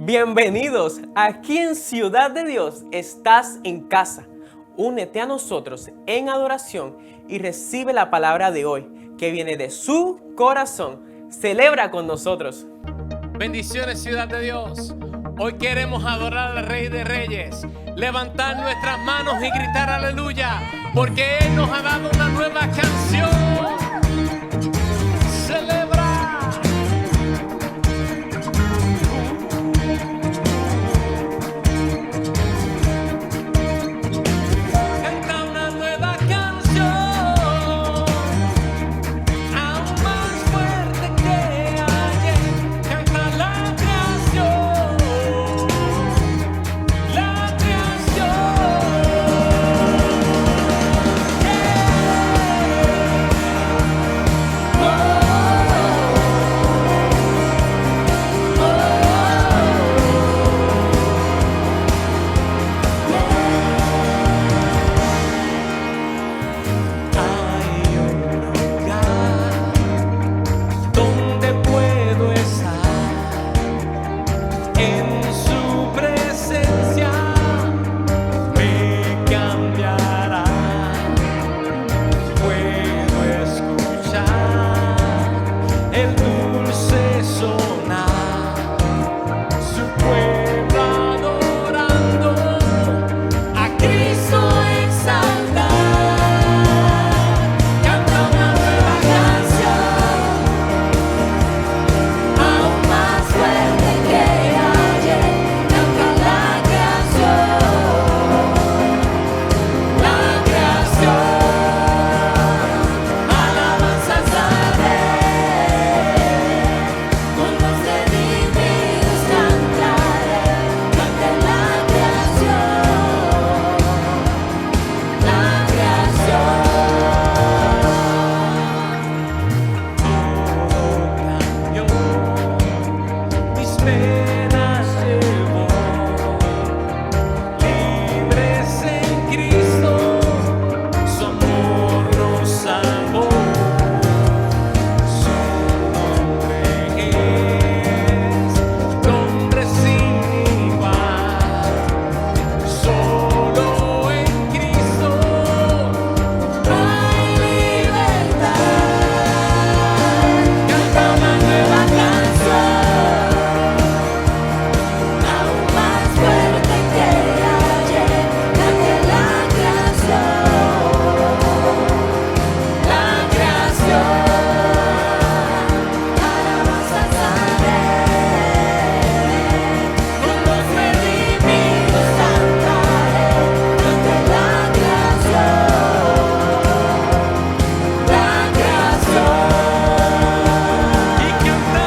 Bienvenidos, aquí en Ciudad de Dios estás en casa. Únete a nosotros en adoración y recibe la palabra de hoy que viene de su corazón. Celebra con nosotros. Bendiciones, Ciudad de Dios. Hoy queremos adorar al Rey de Reyes, levantar nuestras manos y gritar aleluya, porque Él nos ha dado una nueva canción. Celebra. Canta una nueva canción, aún más fuerte que ayer. Canta la creación, la hay un lugar donde puedo estar en su presencia, me cambiará. Puedo escuchar el dulce sonar, su pueblo adorando, a Cristo exaltar. Canta una nueva canción, aún más fuerte que ayer. Canta la creación, alabanzas a Él. Con los redimidos cantaré, cante la creación, la creación. Todo cambió, mis penas llevó, libres en Cristo, su amor nos salvó. Su nombre es nombre sin igual, solo en Cristo hay libertad. Canta una nueva canción, aún más fuerte que ayer. Cante la creación, alabanzas a Él. Con los redimidos cantaré, cante la creación, y cantamos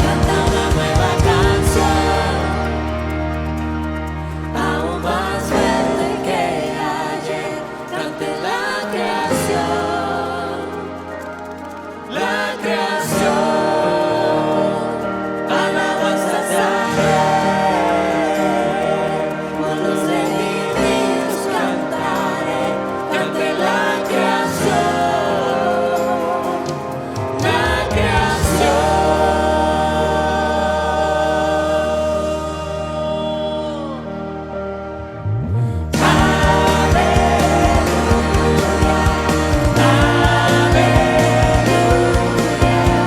canta una nueva canción, aún más fuerte que ayer. Cante la creación, alabanzas a Él. Con los redimidos cantaré, cante la creación, la creación. Aleluya, aleluya.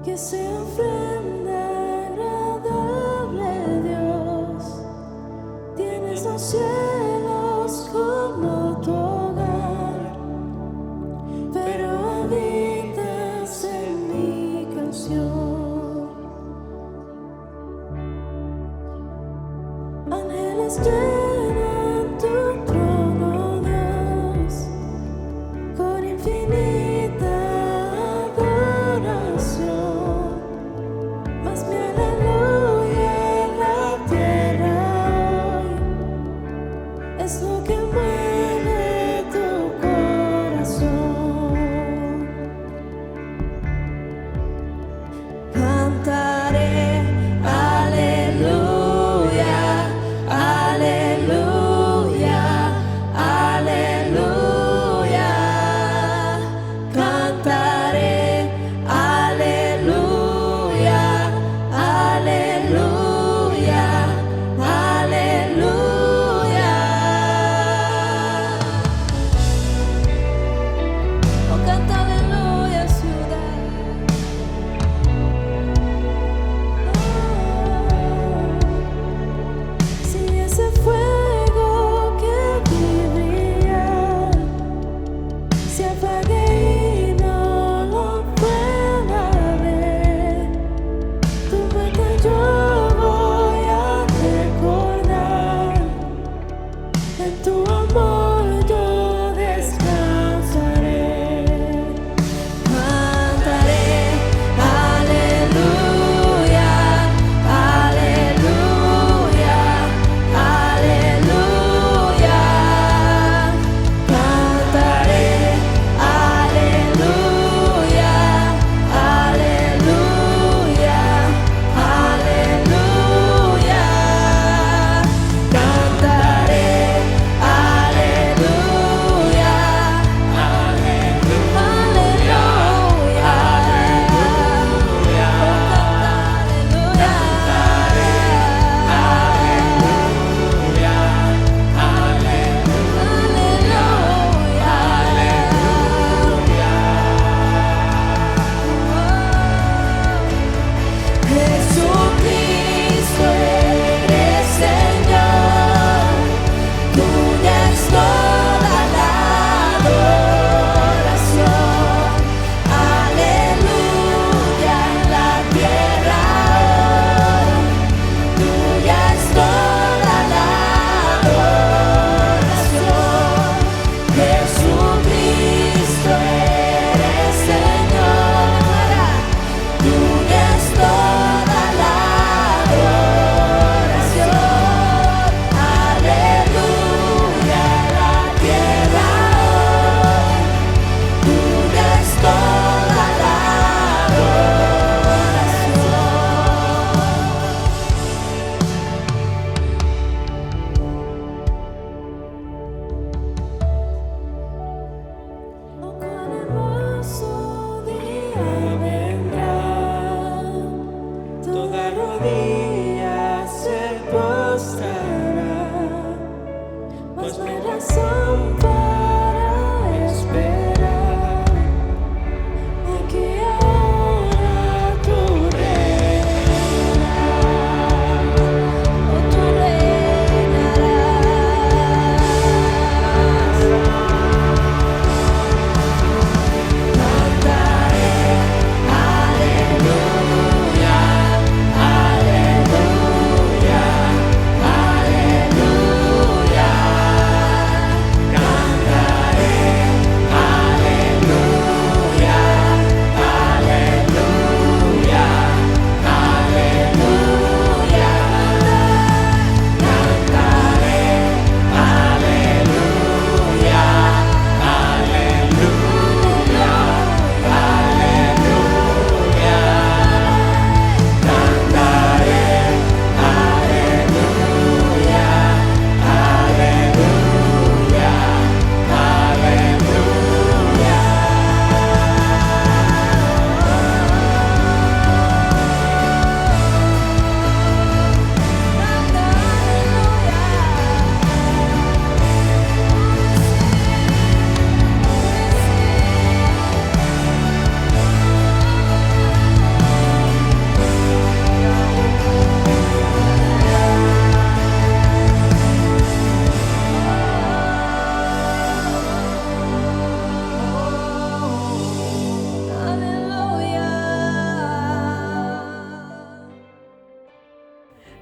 que sea ofrenda agradable, Dios. Tienes los cielos como tu hogar, pero habitas en mi canción. Ángeles llenan tu trono, Dios, con infinita adoración. Mas mi aleluya en la tierra hoy es lo que mueve tu corazón. Cantaré aleluya, aleluya.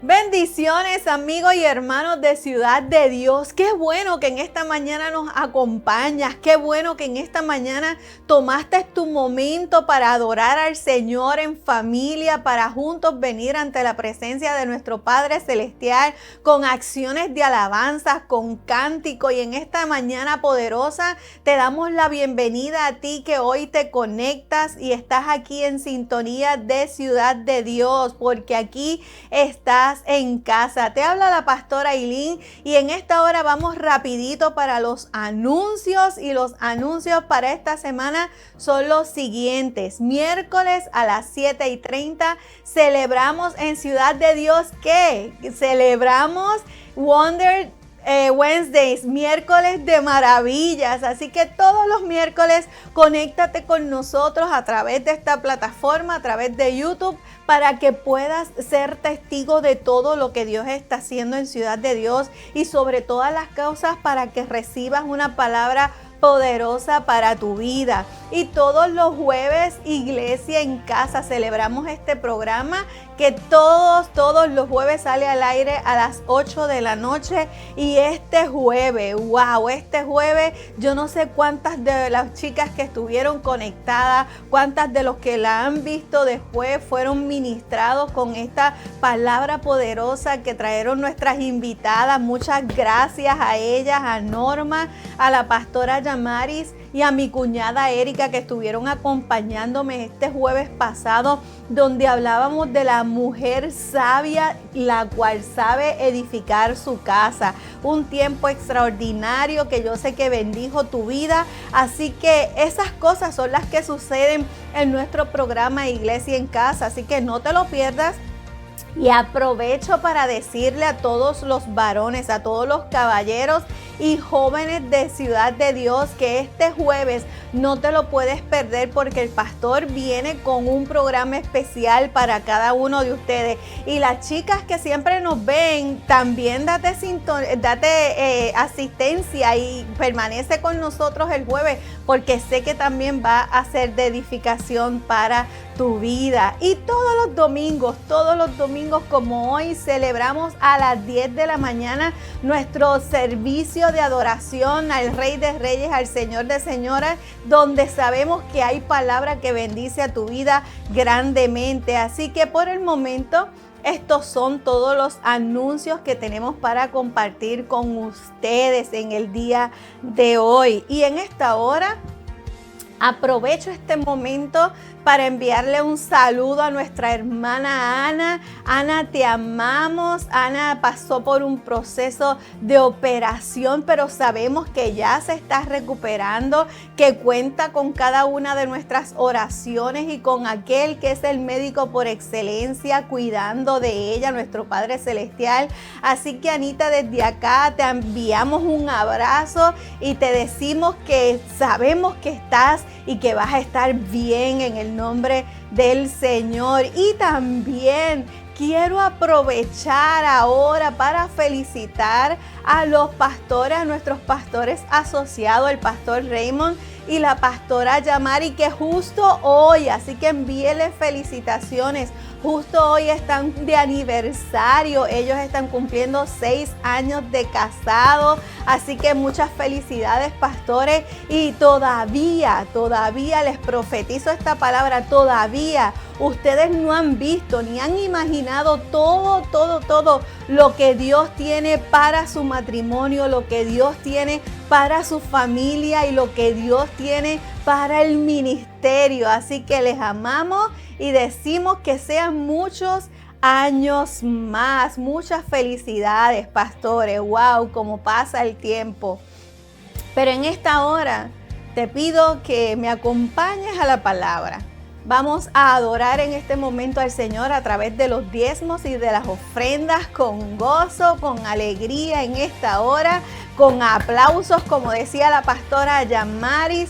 Bendiciones, amigos y hermanos de Ciudad de Dios. Qué bueno que en esta mañana nos acompañas. Qué bueno que en esta mañana tomaste tu momento para adorar al Señor en familia, para juntos venir ante la presencia de nuestro Padre Celestial con acciones de alabanza, con cántico. Y en esta mañana poderosa te damos la bienvenida a ti que hoy te conectas y estás aquí en sintonía de Ciudad de Dios, porque aquí estás en casa. Te habla la pastora Ailín y en esta hora vamos rapidito para los anuncios, y los anuncios para esta semana son los siguientes. Miércoles a las 7:30 celebramos en Ciudad de Dios ¿qué? Celebramos Wonder Wednesdays, miércoles de maravillas. Así que todos los miércoles conéctate con nosotros a través de esta plataforma, a través de YouTube, para que puedas ser testigo de todo lo que Dios está haciendo en Ciudad de Dios, y sobre todas las cosas para que recibas una palabra poderosa para tu vida. Y todos los jueves, Iglesia en Casa, celebramos este programa que todos los jueves sale al aire a las 8 de la noche. Y este jueves, este jueves, yo no sé cuántas de las chicas que estuvieron conectadas, cuántas de los que la han visto después fueron ministrados con esta palabra poderosa que trajeron nuestras invitadas. Muchas gracias a ellas, a Norma, a la pastora Yamaris y a mi cuñada Erika, que estuvieron acompañándome este jueves pasado, donde hablábamos de la mujer sabia, la cual sabe edificar su casa. Un tiempo extraordinario que yo sé que bendijo tu vida. Así que esas cosas son las que suceden en nuestro programa Iglesia en Casa. Así que no te lo pierdas. Y aprovecho para decirle a todos los varones, a todos los caballeros y jóvenes de Ciudad de Dios que este jueves no te lo puedes perder, porque el pastor viene con un programa especial para cada uno de ustedes. Y las chicas que siempre nos ven, también date asistencia y permanece con nosotros el jueves, porque sé que también va a ser de edificación para tu vida. Y todos los domingos como hoy, celebramos a las 10 de la mañana nuestro servicio de adoración al Rey de Reyes, al Señor de Señoras, donde sabemos que hay palabra que bendice a tu vida grandemente. Así que por el momento, estos son todos los anuncios que tenemos para compartir con ustedes en el día de hoy. Y en esta hora, aprovecho este momento para enviarle un saludo a nuestra hermana Ana. Ana, te amamos. Ana pasó por un proceso de operación, pero sabemos que ya se está recuperando, que cuenta con cada una de nuestras oraciones y con aquel que es el médico por excelencia cuidando de ella, nuestro Padre Celestial. Así que, Anita, desde acá te enviamos un abrazo y te decimos que sabemos que estás y que vas a estar bien en el nombre del Señor. Y también quiero aprovechar ahora para felicitar a los pastores, a nuestros pastores asociados, el pastor Raymond y la pastora Yamari, que justo hoy, así que envíenles felicitaciones. Justo hoy están de aniversario, ellos están cumpliendo 6 años de casado, así que muchas felicidades, pastores. Y todavía les profetizo esta palabra, todavía ustedes no han visto ni han imaginado todo lo que Dios tiene para su matrimonio, lo que Dios tiene para su familia y lo que Dios tiene para el ministerio. Así que les amamos y decimos que sean muchos años más. Muchas felicidades, pastores. Wow, cómo pasa el tiempo. Pero en esta hora te pido que me acompañes a la palabra. Vamos a adorar en este momento al Señor a través de los diezmos y de las ofrendas, con gozo, con alegría en esta hora, con aplausos, como decía la pastora Yamaris,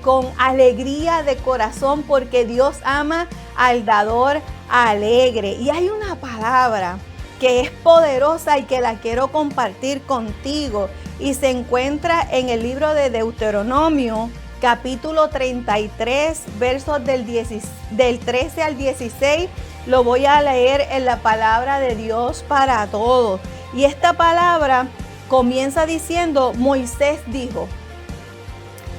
con alegría de corazón, porque Dios ama al dador alegre. Y hay una palabra que es poderosa y que la quiero compartir contigo, y se encuentra en el libro de Deuteronomio, capítulo 33, versos del 13 al 16, lo voy a leer en la palabra de Dios para todos. Y esta palabra comienza diciendo, Moisés dijo.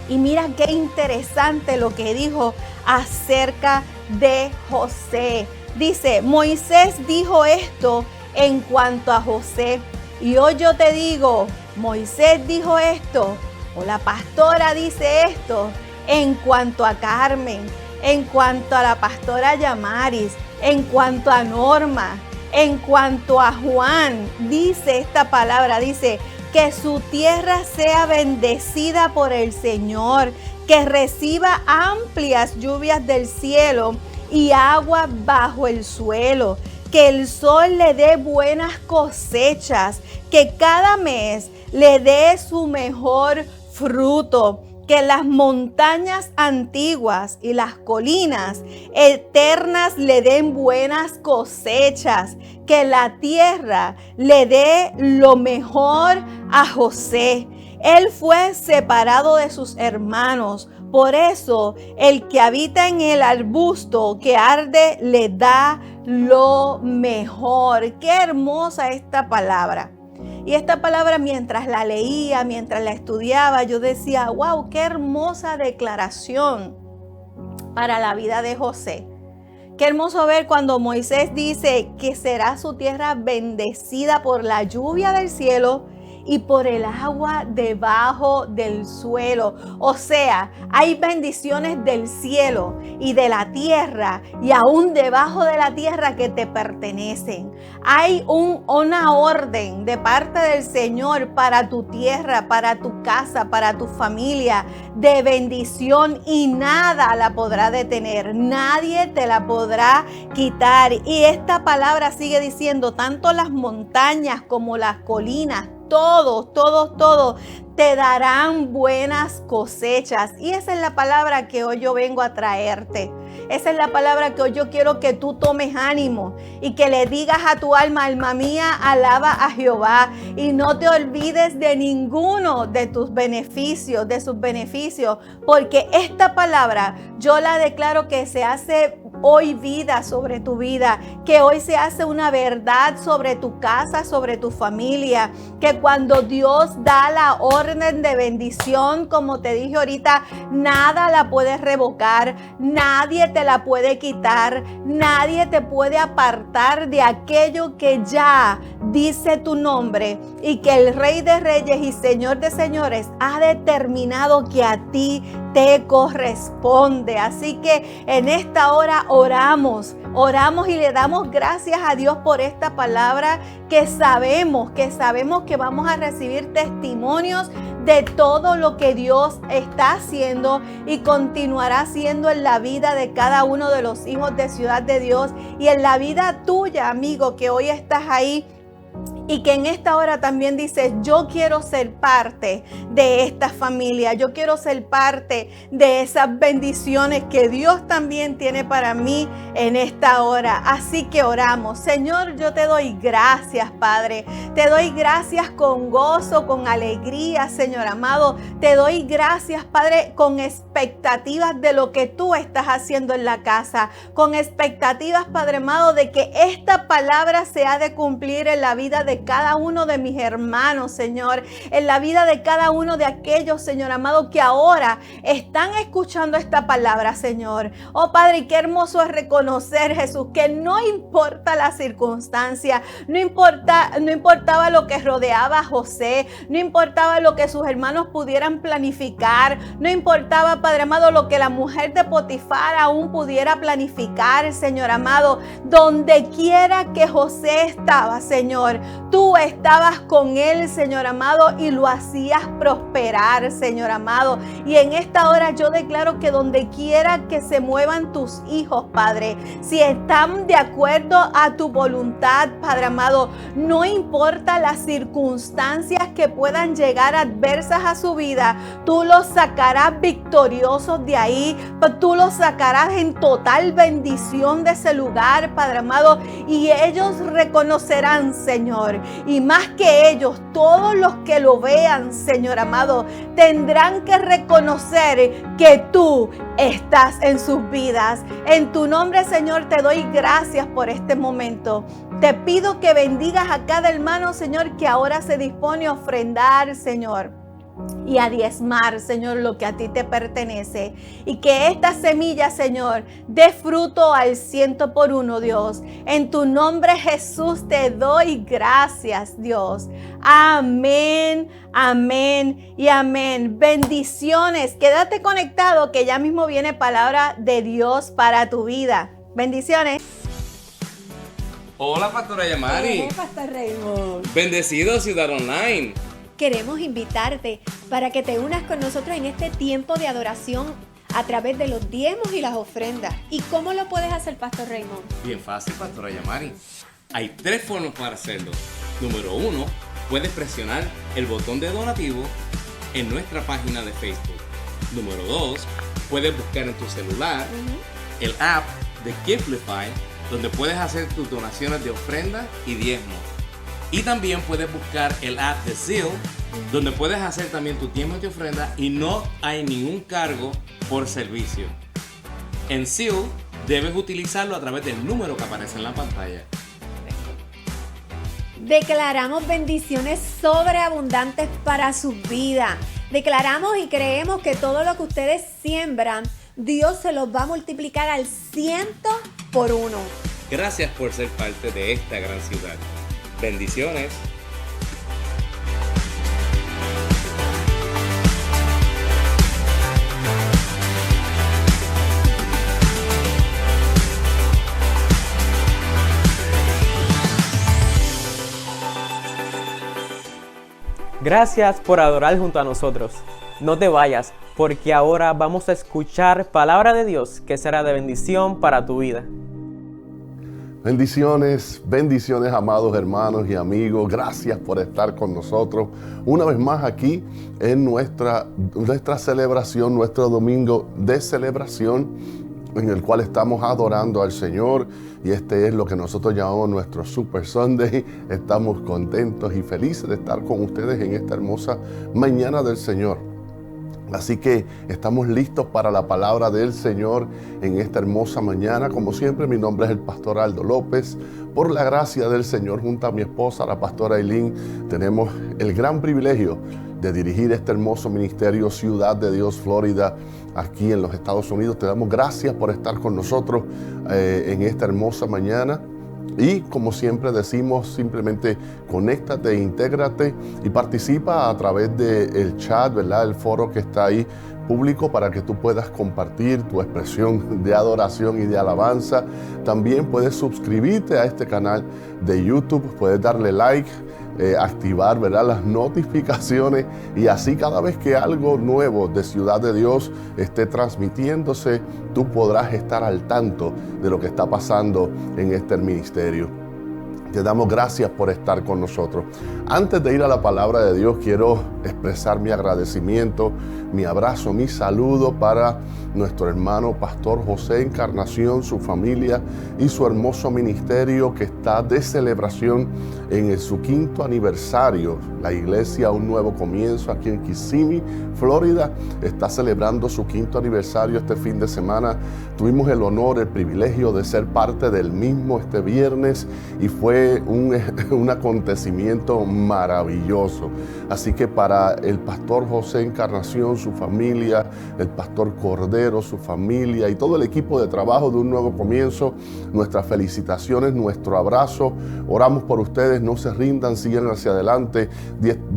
Y mira qué interesante lo que dijo acerca de José. Dice, Moisés dijo esto en cuanto a José. Y hoy yo te digo, Moisés dijo esto, o la pastora dice esto, en cuanto a Carmen, en cuanto a la pastora Yamaris, en cuanto a Norma, en cuanto a Juan, dice esta palabra, dice, que su tierra sea bendecida por el Señor, que reciba amplias lluvias del cielo y agua bajo el suelo, que el sol le dé buenas cosechas, que cada mes le dé su mejor fruto, que las montañas antiguas y las colinas eternas le den buenas cosechas, que la tierra le dé lo mejor a José. Él fue separado de sus hermanos, por eso el que habita en el arbusto que arde le da lo mejor. Qué hermosa esta palabra. Y esta palabra, mientras la leía, mientras la estudiaba, yo decía, wow, qué hermosa declaración para la vida de José. Qué hermoso ver cuando Moisés dice que será su tierra bendecida por la lluvia del cielo y por el agua debajo del suelo. O sea, hay bendiciones del cielo y de la tierra y aún debajo de la tierra que te pertenecen. Hay una orden de parte del Señor para tu tierra, para tu casa, para tu familia, de bendición, y nada la podrá detener, nadie te la podrá quitar. Y esta palabra sigue diciendo, tanto las montañas como las colinas, todos te darán buenas cosechas. Y esa es la palabra que hoy yo vengo a traerte. Esa es la palabra que hoy yo quiero que tú tomes ánimo y que le digas a tu alma, alma mía, alaba a Jehová, y no te olvides de ninguno de tus beneficios, de sus beneficios, porque esta palabra yo la declaro que se hace hoy vida sobre tu vida, que hoy se hace una verdad sobre tu casa, sobre tu familia, que cuando Dios da la orden de bendición, como te dije ahorita, nada la puedes revocar, nadie te la puede quitar, nadie te puede apartar de aquello que ya dice tu nombre y que el Rey de Reyes y Señor de Señores ha determinado que a ti te corresponde. Así que en esta hora oramos y le damos gracias a Dios por esta palabra, que sabemos que vamos a recibir testimonios de todo lo que Dios está haciendo y continuará haciendo en la vida de cada uno de los hijos de Ciudad de Dios y en la vida tuya, amigo, que hoy estás ahí. Y que en esta hora también dices, yo quiero ser parte de esta familia, yo quiero ser parte de esas bendiciones que Dios también tiene para mí en esta hora. Así que oramos. Señor, yo te doy gracias, Padre. Te doy gracias con gozo, con alegría, Señor amado. Te doy gracias, Padre, con expectativas de lo que tú estás haciendo en la casa. Con expectativas, Padre amado, de que esta palabra se ha de cumplir en la vida de cada uno de mis hermanos, Señor, en la vida de cada uno de aquellos, Señor amado, que ahora están escuchando esta palabra, Señor. Oh Padre, qué hermoso es reconocer, Jesús, que no importa la circunstancia, no importaba lo que rodeaba a José, no importaba lo que sus hermanos pudieran planificar, no importaba, Padre amado, lo que la mujer de Potifar aún pudiera planificar, Señor amado. Donde quiera que José estaba, Señor, tú estabas con él, Señor amado, y lo hacías prosperar, Señor amado. Y en esta hora yo declaro que donde quiera que se muevan tus hijos, Padre, si están de acuerdo a tu voluntad, Padre amado, no importa las circunstancias que puedan llegar adversas a su vida, tú los sacarás victoriosos de ahí, tú los sacarás en total bendición de ese lugar, Padre amado, y ellos reconocerán, Señor, Y más que ellos, todos los que lo vean, Señor amado, tendrán que reconocer que tú estás en sus vidas. En tu nombre, Señor, te doy gracias por este momento. Te pido que bendigas a cada hermano, Señor, que ahora se dispone a ofrendar, Señor, y a diezmar, Señor, lo que a ti te pertenece. Y que esta semilla, Señor, dé fruto al 100%, Dios. En tu nombre, Jesús, te doy gracias, Dios. Amén, amén y amén. Bendiciones. Quédate conectado que ya mismo viene palabra de Dios para tu vida. Bendiciones. Hola, Pastora Yamari. Pastor Raymond. Bendecido Ciudad Online. Queremos invitarte para que te unas con nosotros en este tiempo de adoración a través de los diezmos y las ofrendas. ¿Y cómo lo puedes hacer, Pastor Raymond? Bien fácil, Pastora Yamari. Hay 3 formas para hacerlo. Número 1, puedes presionar el botón de donativo en nuestra página de Facebook. Número 2, puedes buscar en tu celular el app de Givelify, donde puedes hacer tus donaciones de ofrenda y diezmo. Y también puedes buscar el app de Zeal, donde puedes hacer también tu diezmo y tu ofrenda y no hay ningún cargo por servicio. En Zeal debes utilizarlo a través del número que aparece en la pantalla. Declaramos bendiciones sobreabundantes para su vida. Declaramos y creemos que todo lo que ustedes siembran, Dios se los va a multiplicar al 100 por 1. Gracias por ser parte de esta gran ciudad. Bendiciones. Gracias por adorar junto a nosotros. No te vayas, porque ahora vamos a escuchar palabra de Dios que será de bendición para tu vida. Bendiciones, bendiciones, amados hermanos y amigos. Gracias por estar con nosotros una vez más aquí en nuestra celebración, nuestro domingo de celebración, en el cual estamos adorando al Señor. Y este es lo que nosotros llamamos nuestro Super Sunday. Estamos contentos y felices de estar con ustedes en esta hermosa mañana del Señor. Así que estamos listos para la palabra del Señor en esta hermosa mañana. Como siempre, mi nombre es el pastor Aldo López. Por la gracia del Señor, junto a mi esposa, la pastora Eileen, tenemos el gran privilegio de dirigir este hermoso ministerio Ciudad de Dios, Florida, aquí en los Estados Unidos. Te damos gracias por estar con nosotros en esta hermosa mañana. Y como siempre decimos, simplemente conéctate, intégrate y participa a través del chat, ¿verdad? El foro que está ahí público para que tú puedas compartir tu expresión de adoración y de alabanza. También puedes suscribirte a este canal de YouTube, puedes darle like, activar, ¿verdad?, las notificaciones, y así cada vez que algo nuevo de Ciudad de Dios esté transmitiéndose, tú podrás estar al tanto de lo que está pasando en este ministerio. Te damos gracias por estar con nosotros. Antes de ir a la palabra de Dios, quiero expresar mi agradecimiento, mi abrazo, mi saludo para nuestro hermano Pastor José Encarnación, su familia y su hermoso ministerio que está de celebración en su 5º aniversario. La iglesia Un Nuevo Comienzo aquí en Kissimmee, Florida, está celebrando su 5º aniversario este fin de semana. Tuvimos el honor, el privilegio de ser parte del mismo este viernes y fue un acontecimiento maravilloso. Así que para el pastor José Encarnación, su familia, el pastor Cordero, su familia y todo el equipo de trabajo de Un Nuevo Comienzo, nuestras felicitaciones, nuestro abrazo. Oramos por ustedes, no se rindan, sigan hacia adelante.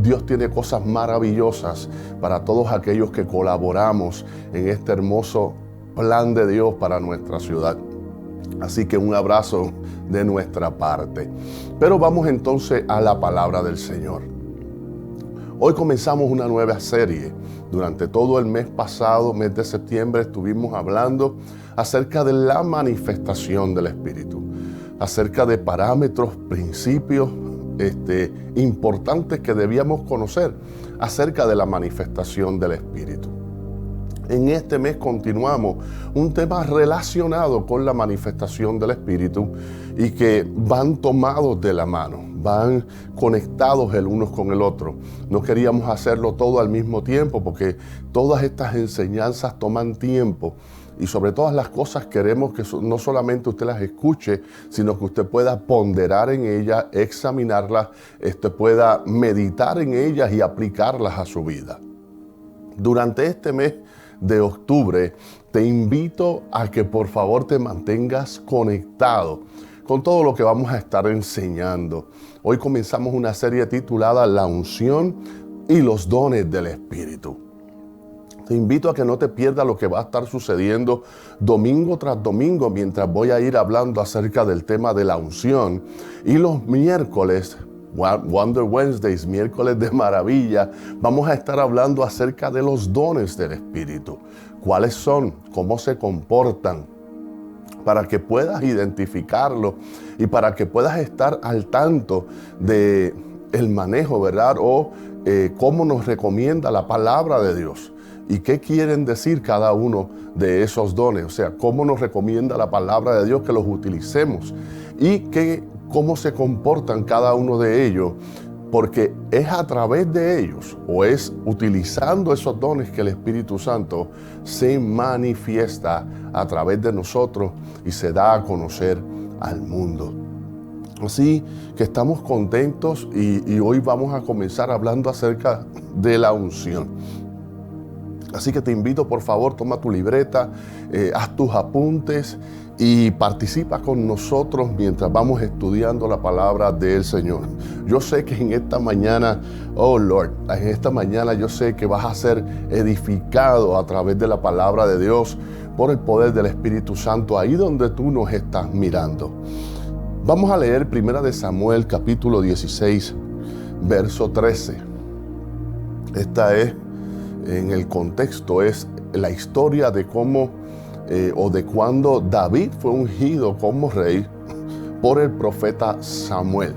Dios tiene cosas maravillosas para todos aquellos que colaboramos en este hermoso plan de Dios para nuestra ciudad. Así que un abrazo de nuestra parte. Pero vamos entonces a la palabra del Señor. Hoy comenzamos una nueva serie. Durante todo el mes pasado, mes de septiembre, estuvimos hablando acerca de la manifestación del Espíritu, acerca de parámetros, principios importantes que debíamos conocer acerca de la manifestación del Espíritu. En este mes continuamos un tema relacionado con la manifestación del Espíritu y que van tomados de la mano, van conectados el uno con el otro. No queríamos hacerlo todo al mismo tiempo porque todas estas enseñanzas toman tiempo y sobre todas las cosas queremos que no solamente usted las escuche, sino que usted pueda ponderar en ellas, examinarlas, pueda meditar en ellas y aplicarlas a su vida. Durante este mes de octubre, te invito a que por favor te mantengas conectado con todo lo que vamos a estar enseñando. Hoy comenzamos una serie titulada La unción y los dones del Espíritu. Te invito a que no te pierdas lo que va a estar sucediendo domingo tras domingo mientras voy a ir hablando acerca del tema de la unción. Y los miércoles, Wonder Wednesdays, miércoles de maravilla, vamos a estar hablando acerca de los dones del Espíritu. ¿Cuáles son? ¿Cómo se comportan? Para que puedas identificarlo y para que puedas estar al tanto de el manejo, ¿verdad? O cómo nos recomienda la palabra de Dios. ¿Y qué quieren decir cada uno de esos dones? O sea, cómo nos recomienda la palabra de Dios que los utilicemos y cómo se comportan cada uno de ellos, porque es a través de ellos o es utilizando esos dones que el Espíritu Santo se manifiesta a través de nosotros y se da a conocer al mundo. Así que estamos contentos y hoy vamos a comenzar hablando acerca de la unción. Así que te invito, por favor, toma tu libreta, haz tus apuntes y participa con nosotros mientras vamos estudiando la palabra del Señor. Yo sé que en esta mañana, oh Lord, en esta mañana yo sé que vas a ser edificado a través de la palabra de Dios por el poder del Espíritu Santo, ahí donde tú nos estás mirando. Vamos a leer 1 Samuel capítulo 16, verso 13. Esta es, en el contexto, es la historia de cómo o de cuando David fue ungido como rey por el profeta Samuel.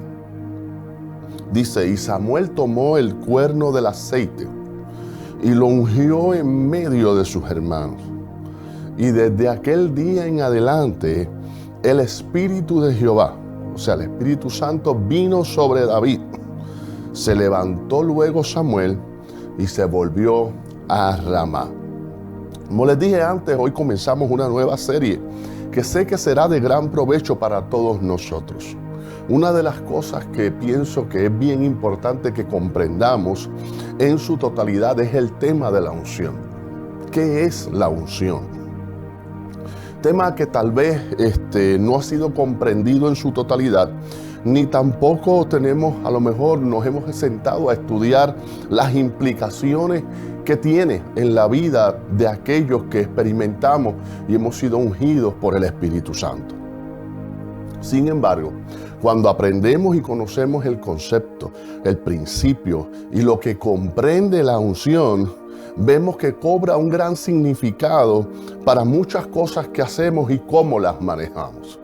Dice, y Samuel tomó el cuerno del aceite y lo ungió en medio de sus hermanos. Y desde aquel día en adelante, el Espíritu de Jehová, o sea, el Espíritu Santo vino sobre David. Se levantó luego Samuel y se volvió a Ramá. Como les dije antes, hoy comenzamos una nueva serie que sé que será de gran provecho para todos nosotros. Una de las cosas que pienso que es bien importante que comprendamos en su totalidad es el tema de la unción. ¿Qué es la unción? Tema que tal vez no ha sido comprendido en su totalidad, ni tampoco a lo mejor nos hemos sentado a estudiar las implicaciones que tiene en la vida de aquellos que experimentamos y hemos sido ungidos por el Espíritu Santo. Sin embargo, cuando aprendemos y conocemos el concepto, el principio y lo que comprende la unción, vemos que cobra un gran significado para muchas cosas que hacemos y cómo las manejamos.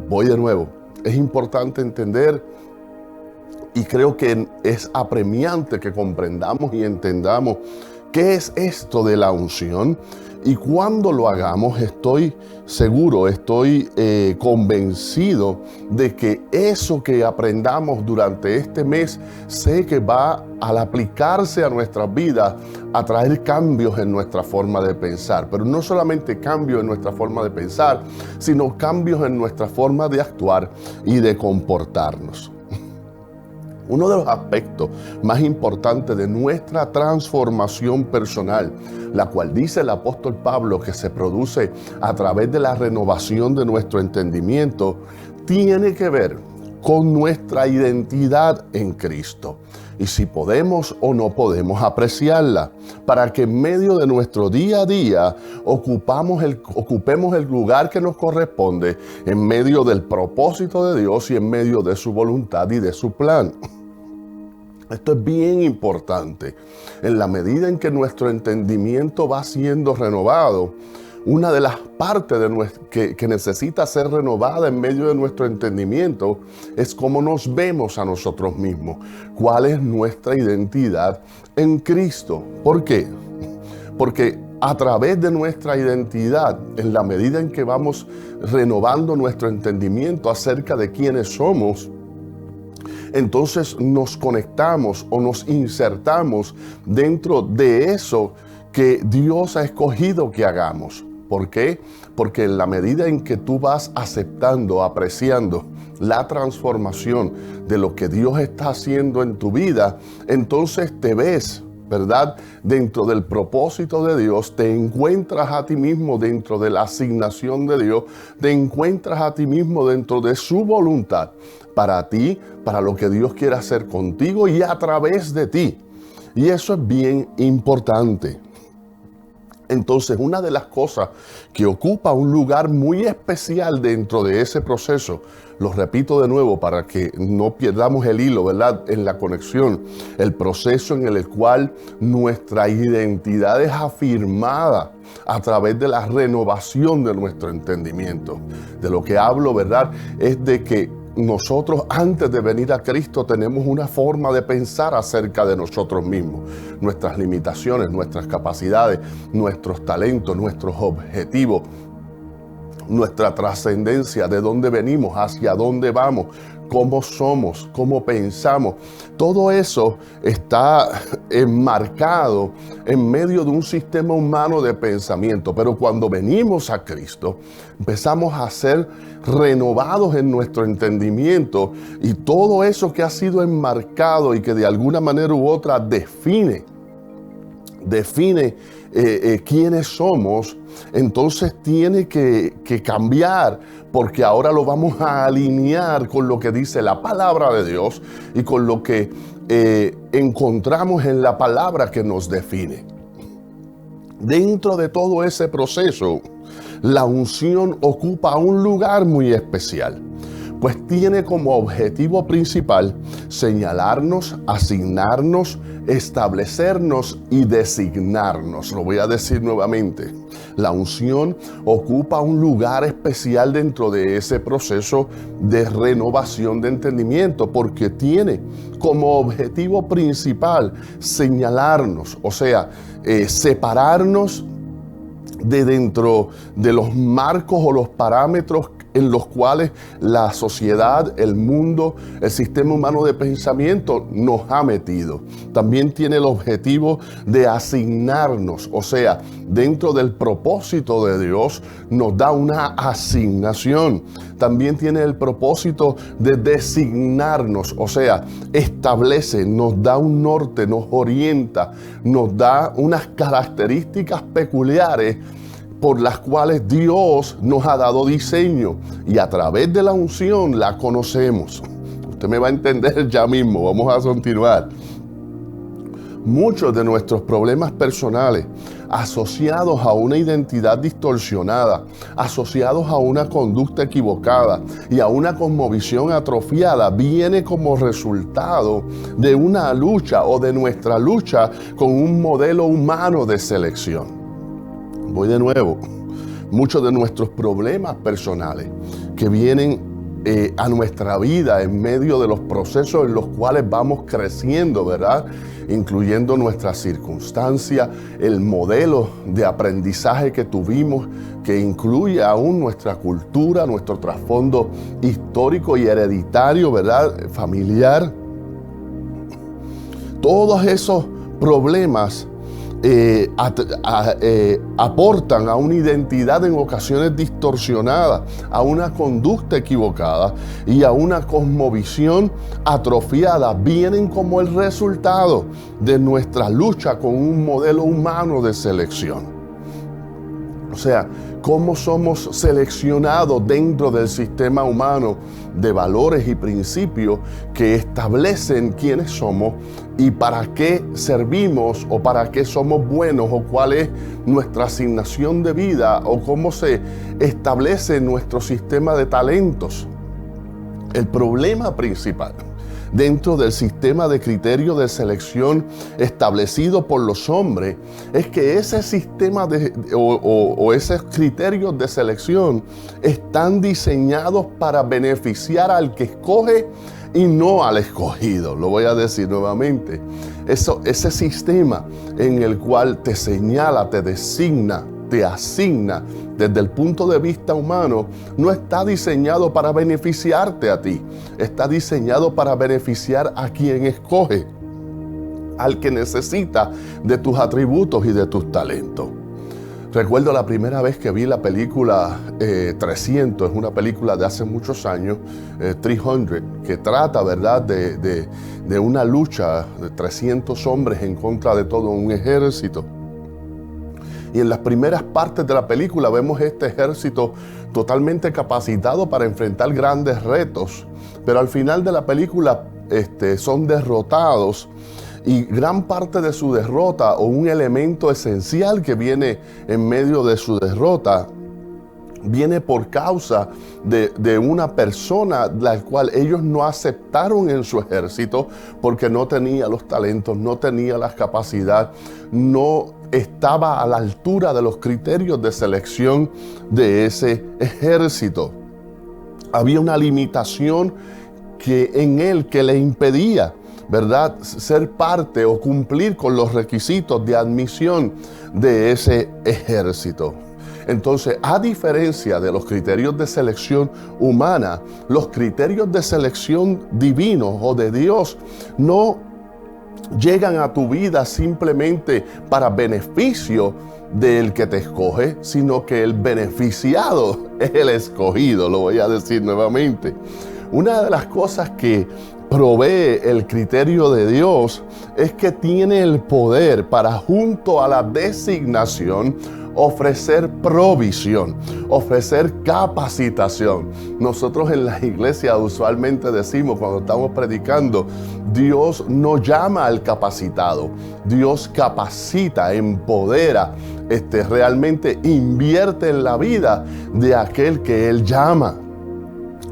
Voy de nuevo. Es importante entender y creo que es apremiante que comprendamos y entendamos qué es esto de la unción. Y cuando lo hagamos, estoy seguro, estoy convencido de que eso que aprendamos durante este mes, sé que va al aplicarse a nuestras vidas, a traer cambios en nuestra forma de pensar. Pero no solamente cambios en nuestra forma de pensar, sino cambios en nuestra forma de actuar y de comportarnos. Uno de los aspectos más importantes de nuestra transformación personal, la cual dice el apóstol Pablo que se produce a través de la renovación de nuestro entendimiento, tiene que ver con nuestra identidad en Cristo. Y si podemos o no podemos apreciarla, para que en medio de nuestro día a día ocupemos el lugar que nos corresponde en medio del propósito de Dios y en medio de su voluntad y de su plan. Esto es bien importante. En la medida en que nuestro entendimiento va siendo renovado, una de las partes que necesita ser renovada en medio de nuestro entendimiento es cómo nos vemos a nosotros mismos. ¿Cuál es nuestra identidad en Cristo? ¿Por qué? Porque a través de nuestra identidad, en la medida en que vamos renovando nuestro entendimiento acerca de quiénes somos, entonces nos conectamos o nos insertamos dentro de eso que Dios ha escogido que hagamos. ¿Por qué? Porque en la medida en que tú vas aceptando, apreciando la transformación de lo que Dios está haciendo en tu vida, entonces te ves, ¿verdad?, dentro del propósito de Dios, te encuentras a ti mismo dentro de la asignación de Dios, te encuentras a ti mismo dentro de su voluntad para ti, para lo que Dios quiere hacer contigo y a través de ti. Y eso es bien importante. Entonces, una de las cosas que ocupa un lugar muy especial dentro de ese proceso, lo repito de nuevo para que no perdamos el hilo, ¿verdad?, en la conexión, el proceso en el cual nuestra identidad es afirmada a través de la renovación de nuestro entendimiento. De lo que hablo, ¿verdad?, es de que nosotros antes de venir a Cristo tenemos una forma de pensar acerca de nosotros mismos, nuestras limitaciones, nuestras capacidades, nuestros talentos, nuestros objetivos, nuestra trascendencia, de dónde venimos, hacia dónde vamos, cómo somos, cómo pensamos. Todo eso está enmarcado en medio de un sistema humano de pensamiento. Pero cuando venimos a Cristo, empezamos a ser renovados en nuestro entendimiento, y todo eso que ha sido enmarcado y que de alguna manera u otra define quiénes somos, entonces tiene que cambiar, porque ahora lo vamos a alinear con lo que dice la palabra de Dios y con lo que encontramos en la palabra que nos define. Dentro de todo ese proceso, la unción ocupa un lugar muy especial, pues tiene como objetivo principal señalarnos, asignarnos, establecernos y designarnos. Lo voy a decir nuevamente. La unción ocupa un lugar especial dentro de ese proceso de renovación de entendimiento, porque tiene como objetivo principal señalarnos, o sea, separarnos de dentro de los marcos o los parámetros en los cuales la sociedad, el mundo, el sistema humano de pensamiento nos ha metido. También tiene el objetivo de asignarnos, o sea, dentro del propósito de Dios nos da una asignación. También tiene el propósito de designarnos, o sea, establece, nos da un norte, nos orienta, nos da unas características peculiares por las cuales Dios nos ha dado diseño, y a través de la unción la conocemos. Usted me va a entender ya mismo, vamos a continuar. Muchos de nuestros problemas personales asociados a una identidad distorsionada, asociados a una conducta equivocada y a una cosmovisión atrofiada, viene como resultado de una lucha o de nuestra lucha con un modelo humano de selección. Voy de nuevo. Muchos de nuestros problemas personales que vienen a nuestra vida en medio de los procesos en los cuales vamos creciendo, ¿verdad?, incluyendo nuestras circunstancias, el modelo de aprendizaje que tuvimos, que incluye aún nuestra cultura, nuestro trasfondo histórico y hereditario, ¿verdad?, familiar. Todos esos problemas aportan a una identidad en ocasiones distorsionada, a una conducta equivocada y a una cosmovisión atrofiada. Vienen como el resultado de nuestra lucha con un modelo humano de selección. O sea, cómo somos seleccionados dentro del sistema humano de valores y principios que establecen quiénes somos y para qué servimos o para qué somos buenos o cuál es nuestra asignación de vida o cómo se establece nuestro sistema de talentos. El problema principal dentro del sistema de criterio de selección establecido por los hombres es que ese sistema o esos criterios de selección están diseñados para beneficiar al que escoge y no al escogido. Lo voy a decir nuevamente. ese sistema en el cual te señala, te designa, te asigna desde el punto de vista humano, no está diseñado para beneficiarte a ti. Está diseñado para beneficiar a quien escoge, al que necesita de tus atributos y de tus talentos. Recuerdo la primera vez que vi la película 300, es una película de hace muchos años, 300, que trata, ¿verdad?, de una lucha de 300 hombres en contra de todo un ejército. Y en las primeras partes de la película vemos este ejército totalmente capacitado para enfrentar grandes retos, pero al final de la película son derrotados. Y gran parte de su derrota, o un elemento esencial que viene en medio de su derrota, viene por causa de una persona la cual ellos no aceptaron en su ejército porque no tenía los talentos, no tenía la capacidad, no estaba a la altura de los criterios de selección de ese ejército. Había una limitación en él que le impedía, ¿verdad?, ser parte o cumplir con los requisitos de admisión de ese ejército. Entonces, a diferencia de los criterios de selección humana, los criterios de selección divinos o de Dios no llegan a tu vida simplemente para beneficio del que te escoge, sino que el beneficiado es el escogido. Lo voy a decir nuevamente. Una de las cosas que provee el criterio de Dios es que tiene el poder para, junto a la designación, ofrecer provisión, ofrecer capacitación. Nosotros en la iglesia usualmente decimos, cuando estamos predicando, Dios no llama al capacitado, Dios capacita, empodera, realmente invierte en la vida de aquel que Él llama.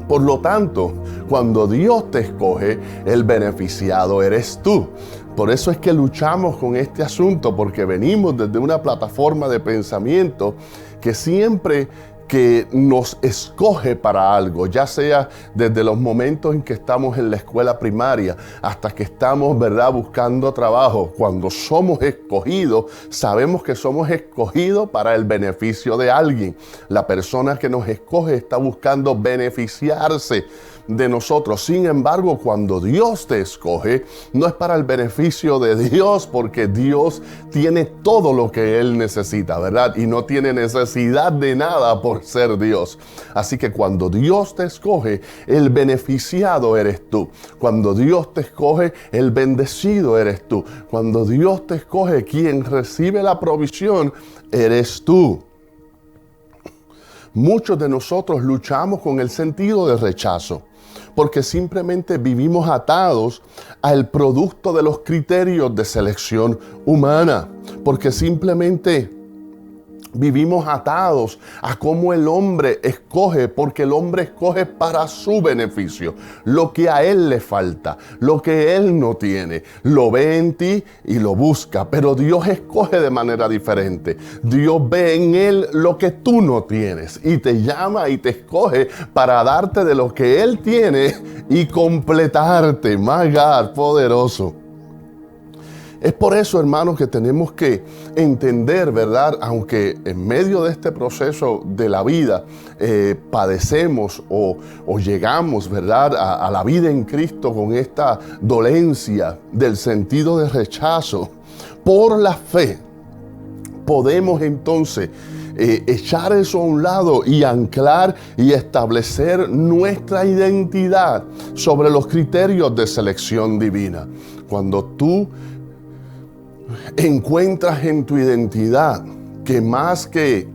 Por lo tanto, cuando Dios te escoge, el beneficiado eres tú. Por eso es que luchamos con este asunto, porque venimos desde una plataforma de pensamiento que siempre que nos escoge para algo, ya sea desde los momentos en que estamos en la escuela primaria hasta que estamos, ¿verdad?, buscando trabajo. Cuando somos escogidos, sabemos que somos escogidos para el beneficio de alguien. La persona que nos escoge está buscando beneficiarse de nosotros. Sin embargo, cuando Dios te escoge, no es para el beneficio de Dios, porque Dios tiene todo lo que Él necesita, ¿verdad? Y no tiene necesidad de nada por ser Dios. Así que cuando Dios te escoge, el beneficiado eres tú. Cuando Dios te escoge, el bendecido eres tú. Cuando Dios te escoge, quien recibe la provisión eres tú. Muchos de nosotros luchamos con el sentido de rechazo, porque simplemente vivimos atados al producto de los criterios de selección humana, porque simplemente vivimos atados a cómo el hombre escoge, porque el hombre escoge para su beneficio, lo que a él le falta, lo que él no tiene, lo ve en ti y lo busca, pero Dios escoge de manera diferente. Dios ve en él lo que tú no tienes y te llama y te escoge para darte de lo que él tiene y completarte. My God, poderoso. Es por eso, hermanos, que tenemos que entender, ¿verdad? Aunque en medio de este proceso de la vida padecemos o llegamos, ¿verdad?, a la vida en Cristo con esta dolencia del sentido de rechazo, por la fe podemos entonces echar eso a un lado y anclar y establecer nuestra identidad sobre los criterios de selección divina. Cuando tú encuentras en tu identidad que más que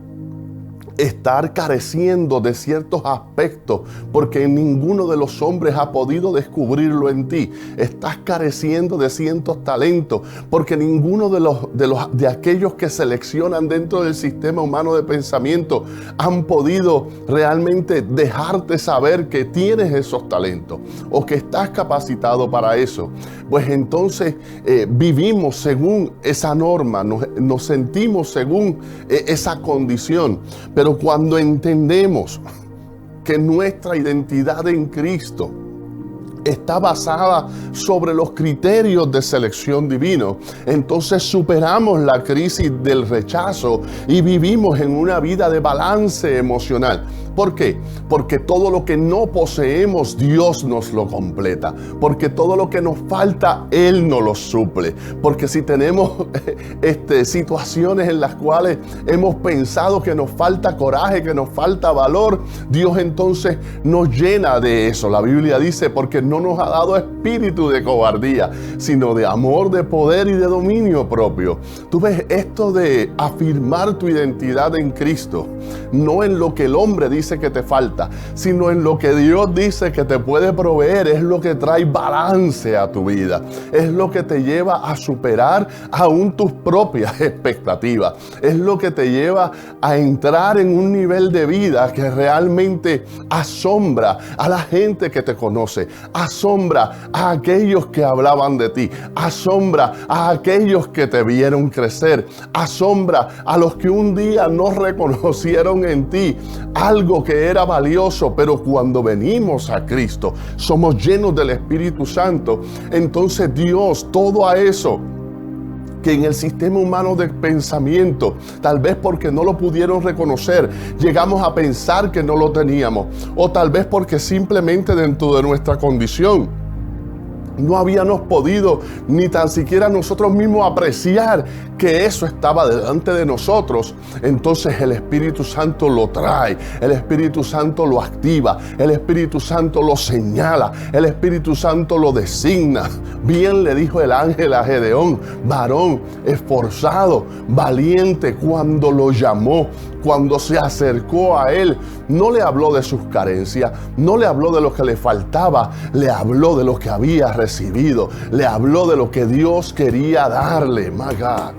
estar careciendo de ciertos aspectos, porque ninguno de los hombres ha podido descubrirlo en ti, estás careciendo de ciertos talentos, porque ninguno de aquellos que seleccionan dentro del sistema humano de pensamiento han podido realmente dejarte saber que tienes esos talentos o que estás capacitado para eso. Pues entonces vivimos según esa norma, nos sentimos según esa condición. Pero cuando entendemos que nuestra identidad en Cristo está basada sobre los criterios de selección divino. Entonces superamos la crisis del rechazo y vivimos en una vida de balance emocional. ¿Por qué? Porque todo lo que no poseemos, Dios nos lo completa. Porque todo lo que nos falta, Él nos lo suple. Porque si tenemos situaciones en las cuales hemos pensado que nos falta coraje, que nos falta valor, Dios entonces nos llena de eso. La Biblia dice, porque no nos ha dado espíritu de cobardía, sino de amor, de poder y de dominio propio. Tú ves, esto de afirmar tu identidad en Cristo, no en lo que el hombre dice que te falta, sino en lo que Dios dice que te puede proveer, es lo que trae balance a tu vida, es lo que te lleva a superar aún tus propias expectativas, es lo que te lleva a entrar en un nivel de vida que realmente asombra a la gente que te conoce, asombra a aquellos que hablaban de ti, asombra a aquellos que te vieron crecer, asombra a los que un día no reconocieron en ti algo que era valioso, pero cuando venimos a Cristo, somos llenos del Espíritu Santo. Entonces Dios, todo a eso que en el sistema humano de pensamiento, tal vez porque no lo pudieron reconocer, llegamos a pensar que no lo teníamos, o tal vez porque simplemente dentro de nuestra condición no habíamos podido ni tan siquiera nosotros mismos apreciar que eso estaba delante de nosotros. Entonces el Espíritu Santo lo trae, el Espíritu Santo lo activa, el Espíritu Santo lo señala, el Espíritu Santo lo designa. Bien le dijo el ángel a Gedeón, varón esforzado, valiente, cuando lo llamó, cuando se acercó a él, no le habló de sus carencias, no le habló de lo que le faltaba, le habló de lo que había recibido, le habló de lo que Dios quería darle. My God.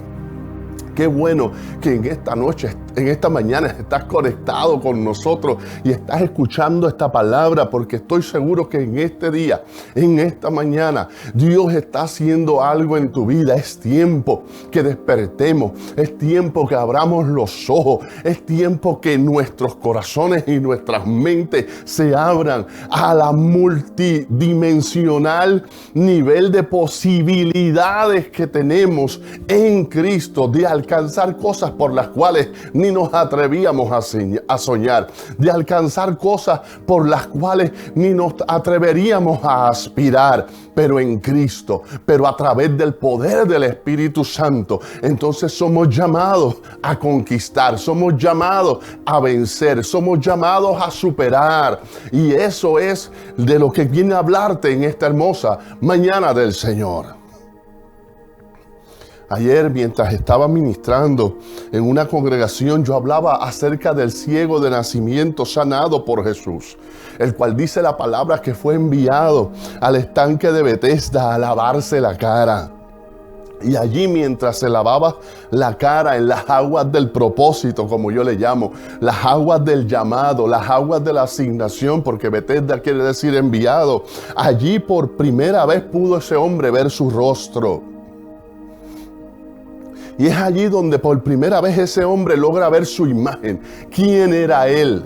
Qué bueno que en esta noche, en esta mañana estás conectado con nosotros y estás escuchando esta palabra, porque estoy seguro que en este día, en esta mañana, Dios está haciendo algo en tu vida. Es tiempo que despertemos, es tiempo que abramos los ojos, es tiempo que nuestros corazones y nuestras mentes se abran a la multidimensional nivel de posibilidades que tenemos en Cristo, de alcanzar cosas por las cuales ni nos atrevíamos a soñar, de alcanzar cosas por las cuales ni nos atreveríamos a aspirar, pero en Cristo, pero a través del poder del Espíritu Santo. Entonces somos llamados a conquistar, somos llamados a vencer, somos llamados a superar, y eso es de lo que viene a hablarte en esta hermosa mañana del Señor. Ayer, mientras estaba ministrando en una congregación, yo hablaba acerca del ciego de nacimiento sanado por Jesús, el cual dice la palabra que fue enviado al estanque de Betesda a lavarse la cara. Y allí, mientras se lavaba la cara en las aguas del propósito, como yo le llamo, las aguas del llamado, las aguas de la asignación, porque Betesda quiere decir enviado, allí por primera vez pudo ese hombre ver su rostro. Y es allí donde por primera vez ese hombre logra ver su imagen. ¿Quién era él?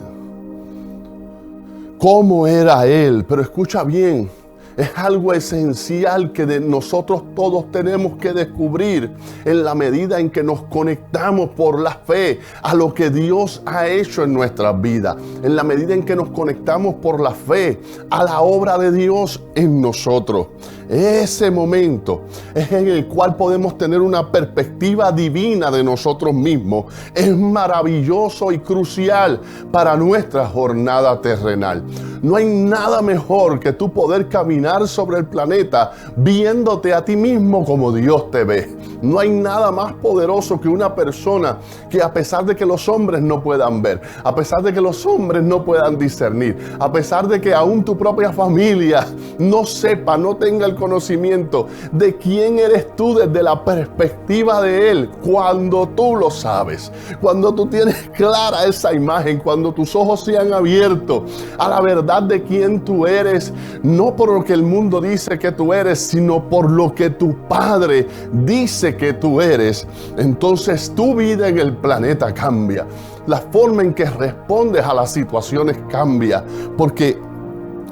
¿Cómo era él? Pero escucha bien, es algo esencial que de nosotros todos tenemos que descubrir en la medida en que nos conectamos por la fe a lo que Dios ha hecho en nuestras vidas, en la medida en que nos conectamos por la fe a la obra de Dios en nosotros. Ese momento es en el cual podemos tener una perspectiva divina de nosotros mismos. Es maravilloso y crucial para nuestra jornada terrenal. No hay nada mejor que tú poder caminar sobre el planeta viéndote a ti mismo como Dios te ve. No hay nada más poderoso que una persona que, a pesar de que los hombres no puedan ver, a pesar de que los hombres no puedan discernir, a pesar de que aún tu propia familia no sepa, no tenga el conocimiento de quién eres tú desde la perspectiva de Él, cuando tú lo sabes, cuando tú tienes clara esa imagen, cuando tus ojos se han abierto a la verdad de quién tú eres, no por lo que el mundo dice que tú eres, sino por lo que tu Padre dice que tú eres, entonces tu vida en el planeta cambia. La forma en que respondes a las situaciones cambia, porque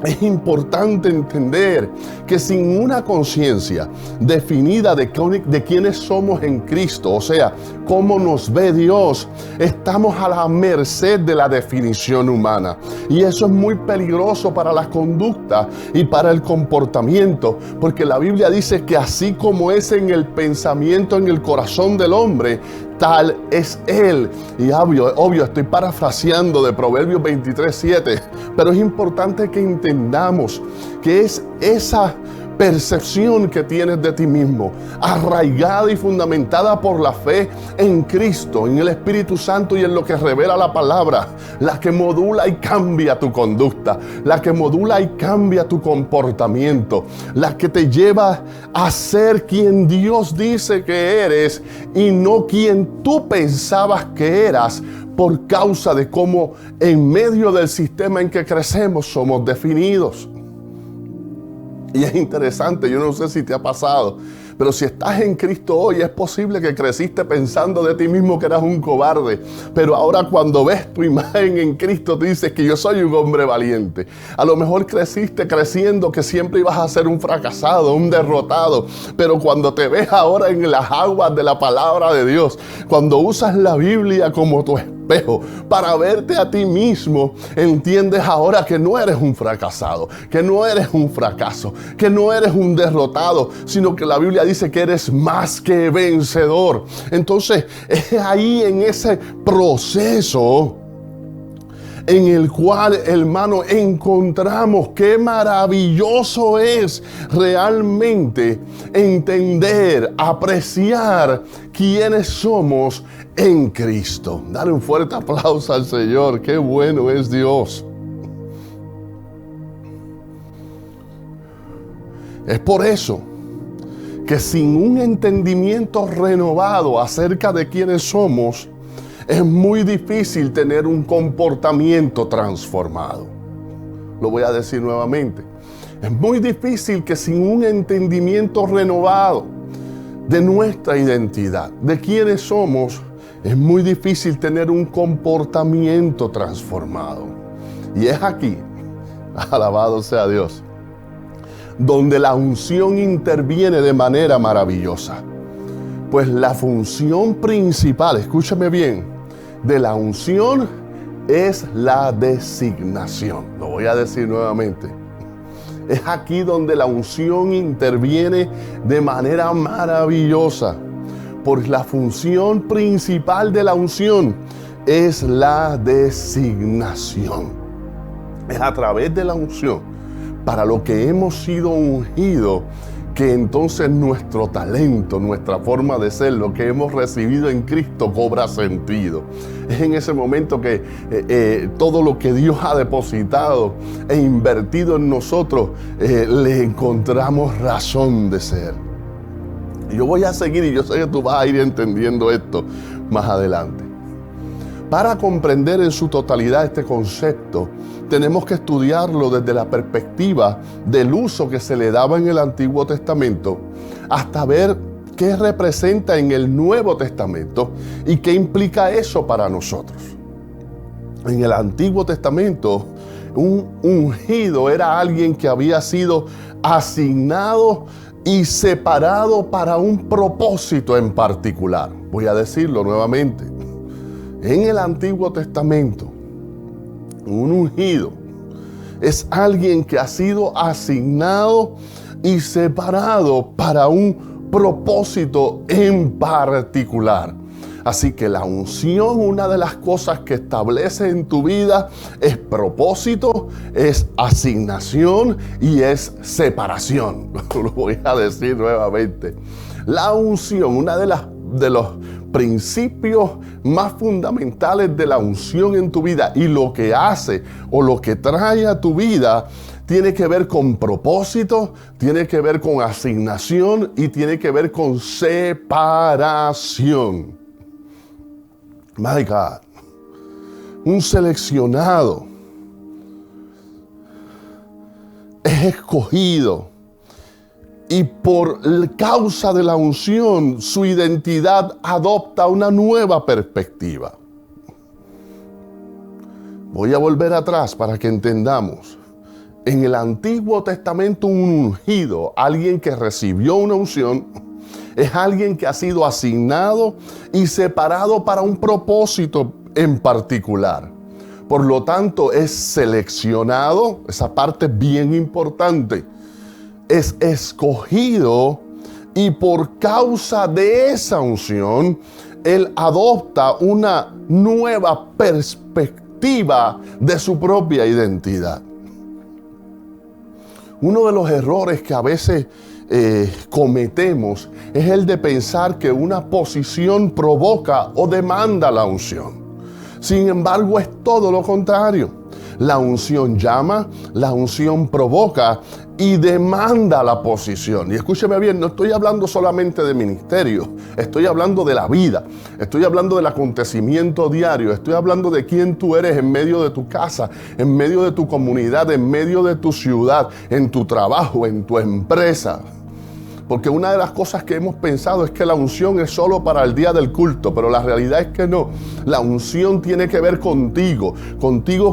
Es importante entender que sin una conciencia definida de quiénes somos en Cristo, o sea, cómo nos ve Dios, estamos a la merced de la definición humana. Y eso es muy peligroso para la conducta y para el comportamiento, porque la Biblia dice que así como es en el pensamiento, en el corazón del hombre, tal es Él. Y obvio, estoy parafraseando de Proverbios 23:7, pero es importante que entendamos que es esa percepción que tienes de ti mismo, arraigada y fundamentada por la fe en Cristo, en el Espíritu Santo y en lo que revela la palabra, la que modula y cambia tu conducta, la que modula y cambia tu comportamiento, la que te lleva a ser quien Dios dice que eres y no quien tú pensabas que eras, por causa de cómo en medio del sistema en que crecemos somos definidos. Y es interesante, yo no sé si te ha pasado, pero si estás en Cristo hoy, es posible que creciste pensando de ti mismo que eras un cobarde, pero ahora cuando ves tu imagen en Cristo, te dices que yo soy un hombre valiente. A lo mejor creciste creciendo que siempre ibas a ser un fracasado, un derrotado, pero cuando te ves ahora en las aguas de la palabra de Dios, cuando usas la Biblia como tu espejo para verte a ti mismo, entiendes ahora que no eres un fracasado, que no eres un fracaso, que no eres un derrotado, sino que la Biblia dice que eres más que vencedor. Entonces es ahí en ese proceso en el cual, hermano, encontramos qué maravilloso es realmente entender, apreciar quiénes somos en Cristo. Dale un fuerte aplauso al Señor, qué bueno es Dios. Es por eso que sin un entendimiento renovado acerca de quiénes somos, es muy difícil tener un comportamiento transformado. Lo voy a decir nuevamente. Es muy difícil que sin un entendimiento renovado de nuestra identidad, de quiénes somos, es muy difícil tener un comportamiento transformado. Y es aquí, alabado sea Dios, donde la unción interviene de manera maravillosa. Pues la función principal, escúchame bien, de la unción es la designación. Lo voy a decir nuevamente. Es aquí donde la unción interviene de manera maravillosa. Pues la función principal de la unción es la designación. Es a través de la unción, para lo que hemos sido ungidos, que entonces nuestro talento, nuestra forma de ser, lo que hemos recibido en Cristo cobra sentido. Es en ese momento que todo lo que Dios ha depositado e invertido en nosotros, le encontramos razón de ser. Yo voy a seguir y yo sé que tú vas a ir entendiendo esto más adelante. Para comprender en su totalidad este concepto, tenemos que estudiarlo desde la perspectiva del uso que se le daba en el Antiguo Testamento, hasta ver qué representa en el Nuevo Testamento y qué implica eso para nosotros. En el Antiguo Testamento, un ungido era alguien que había sido asignado y separado para un propósito en particular. Voy a decirlo nuevamente. En el Antiguo Testamento, un ungido es alguien que ha sido asignado y separado para un propósito en particular. Así que la unción, una de las cosas que establece en tu vida es propósito, es asignación y es separación. Lo voy a decir nuevamente. La unción, una de los principios más fundamentales de la unción en tu vida y lo que hace o lo que trae a tu vida, tiene que ver con propósito, tiene que ver con asignación y tiene que ver con separación. My God, un seleccionado es escogido y por causa de la unción su identidad adopta una nueva perspectiva. Voy a volver atrás para que entendamos. en el Antiguo Testamento un ungido, alguien que recibió una unción, es alguien que ha sido asignado y separado para un propósito en particular. Por lo tanto, es seleccionado, esa parte es bien importante, es escogido y por causa de esa unción, él adopta una nueva perspectiva de su propia identidad. Uno de los errores que a veces cometemos es el de pensar que una posición provoca o demanda la unción. Sin embargo, es todo lo contrario. La unción llama, la unción provoca y demanda la posición. Y escúcheme bien, no estoy hablando solamente de ministerio, estoy hablando de la vida, estoy hablando del acontecimiento diario, estoy hablando de quién tú eres en medio de tu casa, en medio de tu comunidad, en medio de tu ciudad, en tu trabajo, en tu empresa. Porque una de las cosas que hemos pensado es que la unción es solo para el día del culto, pero la realidad es que no. La unción tiene que ver contigo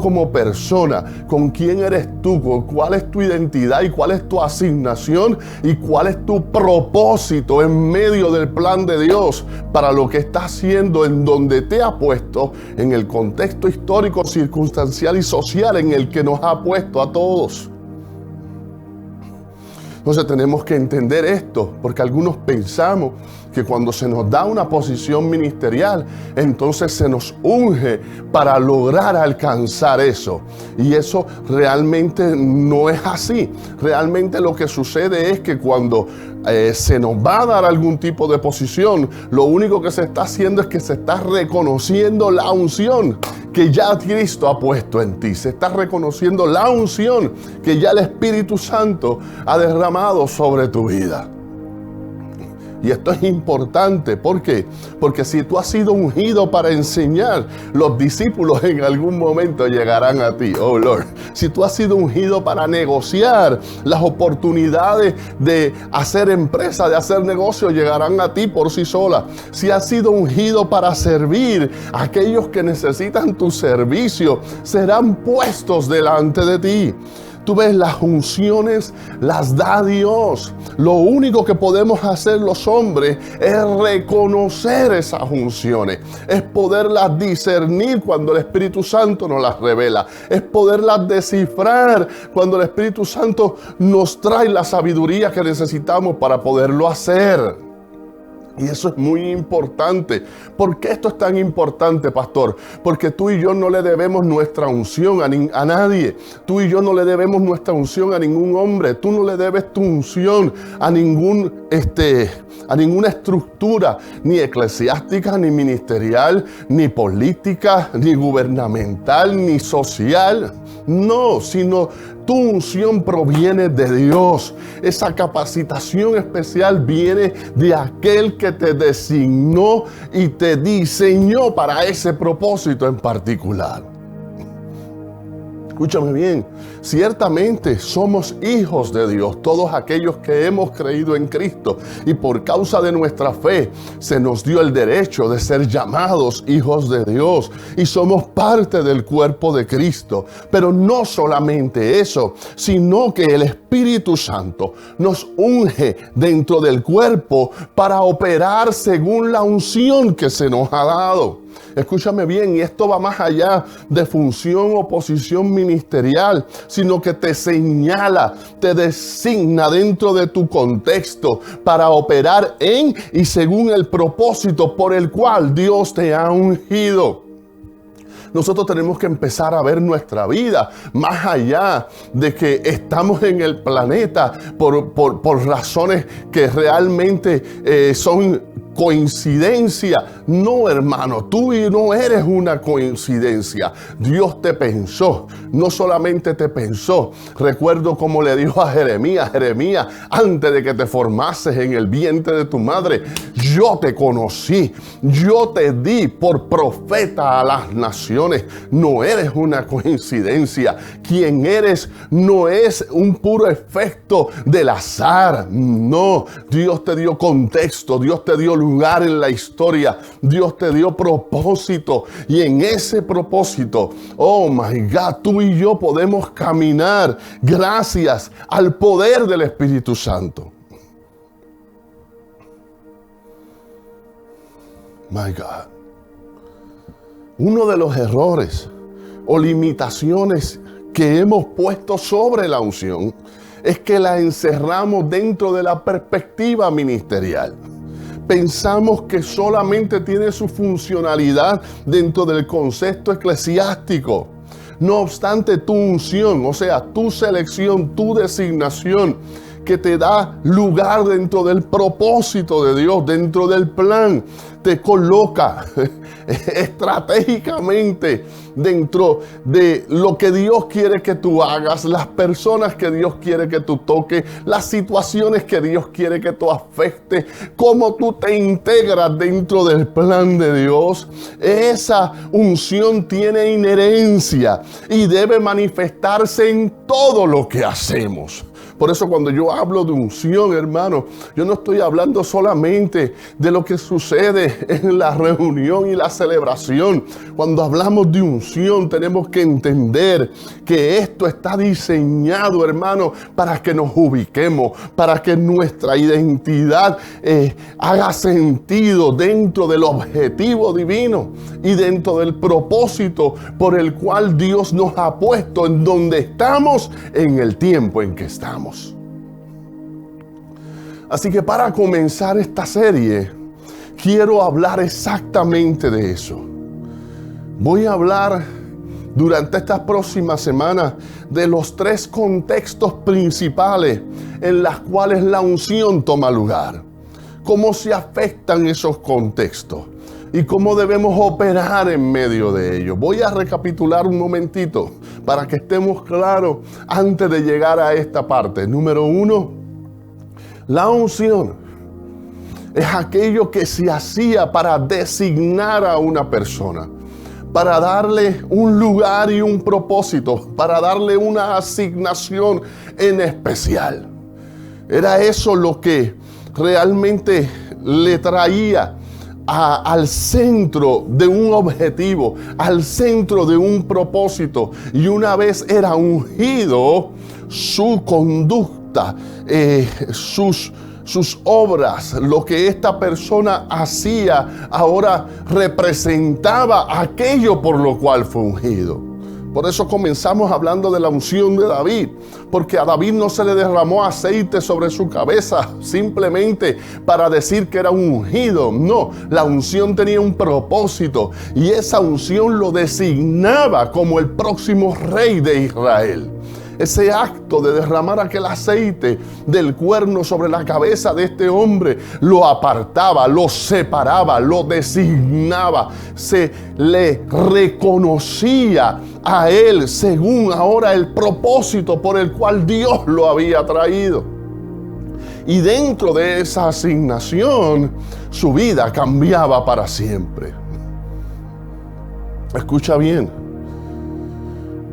como persona, con quién eres tú, con cuál es tu identidad y cuál es tu asignación y cuál es tu propósito en medio del plan de Dios para lo que está haciendo en donde te ha puesto, en el contexto histórico, circunstancial y social en el que nos ha puesto a todos. Entonces tenemos que entender esto, porque algunos pensamos que cuando se nos da una posición ministerial, entonces se nos unge para lograr alcanzar eso. Y eso realmente no es así. Realmente lo que sucede es que cuando se nos va a dar algún tipo de posición, lo único que se está haciendo es que se está reconociendo la unción que ya Cristo ha puesto en ti. Se está reconociendo la unción que ya el Espíritu Santo ha derramado sobre tu vida. Y esto es importante. ¿Por qué? Porque si tú has sido ungido para enseñar, los discípulos en algún momento llegarán a ti. Oh Lord. Si tú has sido ungido para negociar, las oportunidades de hacer empresa, de hacer negocio, llegarán a ti por sí solas. Si has sido ungido para servir, aquellos que necesitan tu servicio serán puestos delante de ti. Tú ves, las unciones las da Dios. Lo único que podemos hacer los hombres es reconocer esas unciones. Es poderlas discernir cuando el Espíritu Santo nos las revela. Es poderlas descifrar cuando el Espíritu Santo nos trae la sabiduría que necesitamos para poderlo hacer. Y eso es muy importante. ¿Por qué esto es tan importante, pastor? Porque tú y yo no le debemos nuestra unción a nadie. Tú y yo no le debemos nuestra unción a ningún hombre. Tú no le debes tu unción a ninguna estructura, ni eclesiástica, ni ministerial, ni política, ni gubernamental, ni social. No, sino tu unción proviene de Dios. Esa capacitación especial viene de aquel que te designó y te diseñó para ese propósito en particular. Escúchame bien, ciertamente somos hijos de Dios, todos aquellos que hemos creído en Cristo, y por causa de nuestra fe se nos dio el derecho de ser llamados hijos de Dios y somos parte del cuerpo de Cristo. Pero no solamente eso, sino que el Espíritu Santo nos unge dentro del cuerpo para operar según la unción que se nos ha dado. Escúchame bien, y esto va más allá de función o posición ministerial, sino que te señala, te designa dentro de tu contexto para operar en y según el propósito por el cual Dios te ha ungido. Nosotros tenemos que empezar a ver nuestra vida más allá de que estamos en el planeta por razones que realmente son coincidencia. No, hermano, tú no eres una coincidencia. Dios te pensó, no solamente te pensó. Recuerdo cómo le dijo a Jeremías: Jeremías, antes de que te formases en el vientre de tu madre, yo te conocí, yo te di por profeta a las naciones. No eres una coincidencia. Quien eres no es un puro efecto del azar. No, Dios te dio contexto, Dios te dio lugar lugar en la historia. Dios te dio propósito y en ese propósito, oh my God, tú y yo podemos caminar gracias al poder del Espíritu Santo. My God. Uno de los errores o limitaciones que hemos puesto sobre la unción es que la encerramos dentro de la perspectiva ministerial. Pensamos que solamente tiene su funcionalidad dentro del concepto eclesiástico. No obstante, tu unción, o sea, tu selección, tu designación, que te da lugar dentro del propósito de Dios, dentro del plan, te coloca estratégicamente dentro de lo que Dios quiere que tú hagas, las personas que Dios quiere que tú toques, las situaciones que Dios quiere que tú afectes, cómo tú te integras dentro del plan de Dios. Esa unción tiene inherencia y debe manifestarse en todo lo que hacemos. Por eso cuando yo hablo de unción, hermano, yo no estoy hablando solamente de lo que sucede en la reunión y la celebración. Cuando hablamos de unción, tenemos que entender que esto está diseñado, hermano, para que nos ubiquemos, para que nuestra identidad haga sentido dentro del objetivo divino y dentro del propósito por el cual Dios nos ha puesto en donde estamos en el tiempo en que estamos. Así que para comenzar esta serie, quiero hablar exactamente de eso. Voy a hablar durante estas próximas semanas de los 3 contextos principales en los cuales la unción toma lugar. Cómo se afectan esos contextos y cómo debemos operar en medio de ellos. Voy a recapitular un momentito para que estemos claros antes de llegar a esta parte. Número 1, la unción es aquello que se hacía para designar a una persona, para darle un lugar y un propósito, para darle una asignación en especial. Era eso lo que realmente le traía al centro de un objetivo, al centro de un propósito. Y una vez era ungido, su conducta, sus obras, lo que esta persona hacía, ahora representaba aquello por lo cual fue ungido. Por eso comenzamos hablando de la unción de David, porque a David no se le derramó aceite sobre su cabeza simplemente para decir que era un ungido. No, la unción tenía un propósito y esa unción lo designaba como el próximo rey de Israel. Ese acto de derramar aquel aceite del cuerno sobre la cabeza de este hombre lo apartaba, lo separaba, lo designaba. Se le reconocía a él según ahora el propósito por el cual Dios lo había traído. Y dentro de esa asignación, su vida cambiaba para siempre. Escucha bien.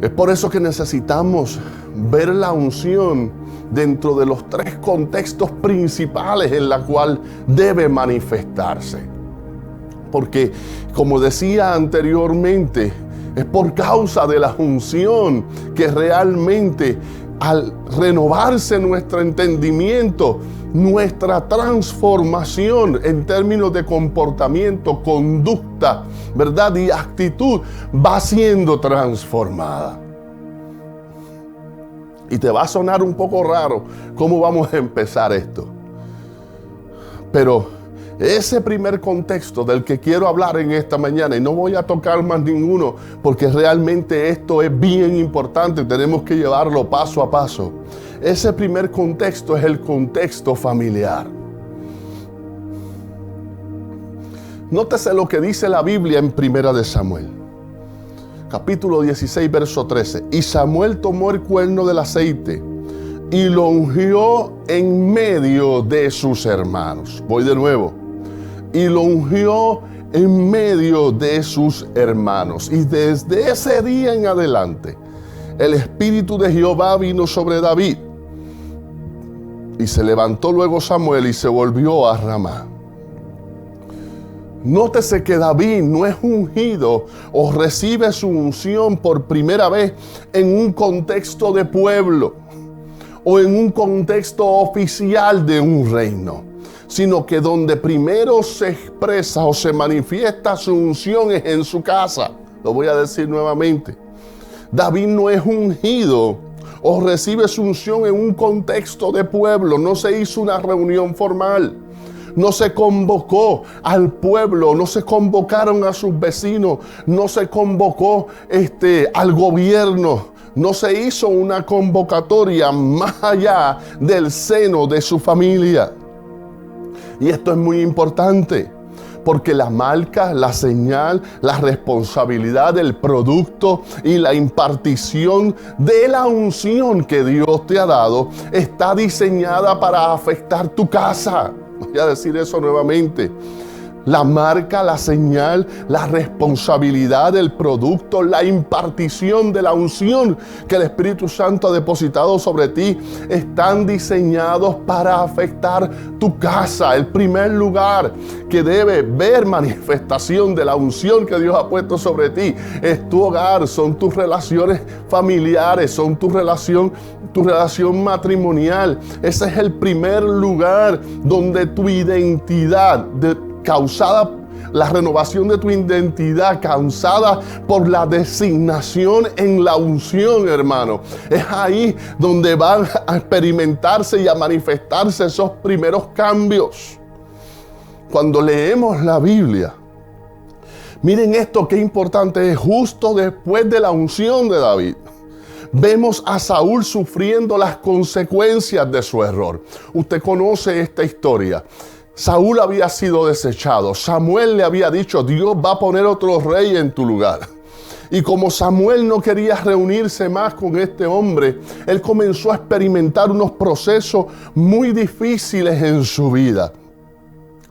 Es por eso que necesitamos ver la unción dentro de los 3 contextos principales en la cual debe manifestarse. Porque, como decía anteriormente, es por causa de la unción que realmente al renovarse nuestro entendimiento, nuestra transformación en términos de comportamiento, conducta, ¿verdad? Y actitud va siendo transformada. Y te va a sonar un poco raro cómo vamos a empezar esto. Pero ese primer contexto del que quiero hablar en esta mañana, y no voy a tocar más ninguno, porque realmente esto es bien importante, tenemos que llevarlo paso a paso. Ese primer contexto es el contexto familiar. Nótese lo que dice la Biblia en 1 de Samuel. Capítulo 16, verso 13. Y Samuel tomó el cuerno del aceite y lo ungió en medio de sus hermanos. Voy de nuevo. Y lo ungió en medio de sus hermanos. Y desde ese día en adelante, el Espíritu de Jehová vino sobre David. Y se levantó luego Samuel y se volvió a Ramá. Nótese que David no es ungido o recibe su unción por primera vez en un contexto de pueblo o en un contexto oficial de un reino, sino que donde primero se expresa o se manifiesta su unción es en su casa. Lo voy a decir nuevamente. David no es ungido o recibe su unción en un contexto de pueblo. No se hizo una reunión formal. No se convocó al pueblo, no se convocaron a sus vecinos, no se convocó al gobierno, no se hizo una convocatoria más allá del seno de su familia. Y esto es muy importante, porque la marca, la señal, la responsabilidad del producto y la impartición de la unción que Dios te ha dado está diseñada para afectar tu casa. Voy a decir eso nuevamente. La marca, la señal, la responsabilidad del producto, la impartición de la unción que el Espíritu Santo ha depositado sobre ti están diseñados para afectar tu casa. El primer lugar que debe ver manifestación de la unción que Dios ha puesto sobre ti es tu hogar, son tus relaciones familiares, son tu relación matrimonial. Ese es el primer lugar donde tu identidad la renovación de tu identidad causada por la designación en la unción, hermano. Es ahí donde van a experimentarse y a manifestarse esos primeros cambios. Cuando leemos la Biblia, miren esto, qué importante es. Justo después de la unción de David, vemos a Saúl sufriendo las consecuencias de su error. Usted conoce esta historia. Saúl había sido desechado. Samuel le había dicho, Dios va a poner otro rey en tu lugar. Y como Samuel no quería reunirse más con este hombre, él comenzó a experimentar unos procesos muy difíciles en su vida.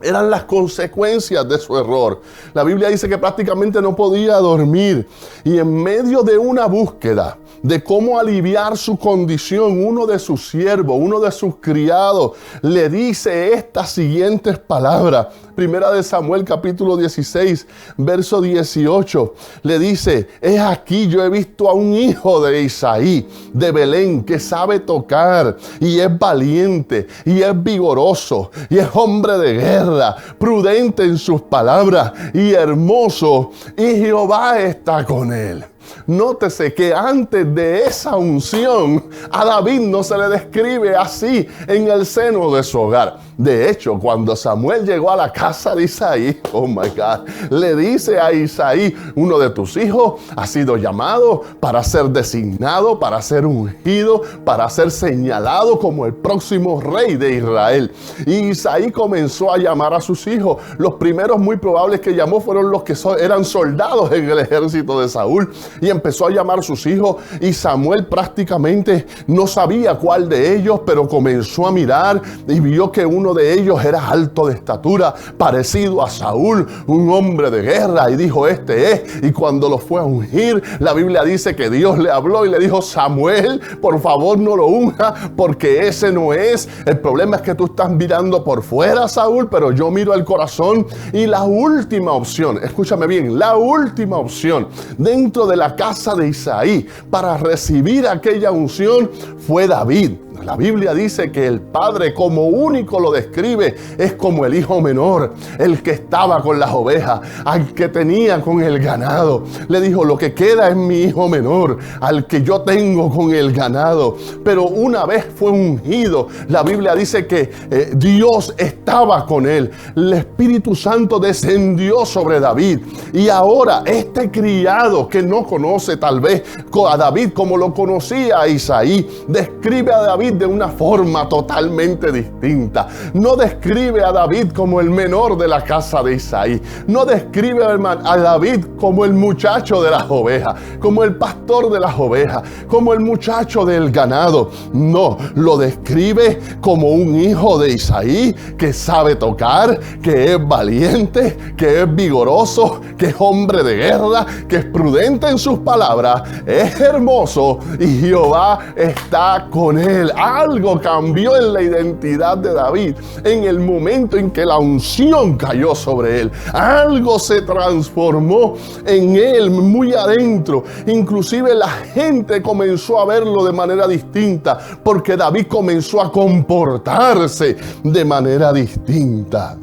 Eran las consecuencias de su error. La Biblia dice que prácticamente no podía dormir. Y en medio de una búsqueda de cómo aliviar su condición, uno de sus siervos, uno de sus criados, le dice estas siguientes palabras. Primera de Samuel, capítulo 16, verso 18. Le dice, he aquí yo he visto a un hijo de Isaí, de Belén, que sabe tocar, y es valiente, y es vigoroso, y es hombre de guerra, prudente en sus palabras, y hermoso, y Jehová está con él. Nótese que antes de esa unción, a David no se le describe así en el seno de su hogar. De hecho, cuando Samuel llegó a la casa de Isaí, oh my God, le dice a Isaí, uno de tus hijos ha sido llamado para ser designado, para ser ungido, para ser señalado como el próximo rey de Israel. Y Isaí comenzó a llamar a sus hijos. Los primeros muy probables que llamó fueron los que eran soldados en el ejército de Saúl. Y empezó a llamar a sus hijos, y Samuel prácticamente no sabía cuál de ellos, pero comenzó a mirar y vio que uno de ellos era alto de estatura, parecido a Saúl, un hombre de guerra, y dijo, este es. Y cuando lo fue a ungir, la Biblia dice que Dios le habló y le dijo, Samuel, por favor no lo unja, porque ese no es. El problema es que tú estás mirando por fuera, Saúl, pero yo miro el corazón. Y la última opción, escúchame bien, la última opción dentro de la casa de Isaí para recibir aquella unción fue David. La Biblia dice que el padre, como único lo describe, es como el hijo menor, el que estaba con las ovejas, al que tenía con el ganado. Le dijo, lo que queda es mi hijo menor, al que yo tengo con el ganado. Pero una vez fue ungido, la Biblia dice que Dios estaba con él. El Espíritu Santo descendió sobre David. Y ahora este criado que no conoce tal vez a David como lo conocía a Isaí, describe a David de una forma totalmente distinta. No describe a David como el menor de la casa de Isaí. No describe a David como el muchacho de las ovejas, como el pastor de las ovejas, como el muchacho del ganado. No, lo describe como un hijo de Isaí que sabe tocar, que es valiente, que es vigoroso, que es hombre de guerra, que es prudente en sus palabras, es hermoso y Jehová está con él. algo cambió en la identidad de David en el momento en que la unción cayó sobre él. Algo se transformó en él muy adentro. Inclusive la gente comenzó a verlo de manera distinta porque David comenzó a comportarse de manera distinta.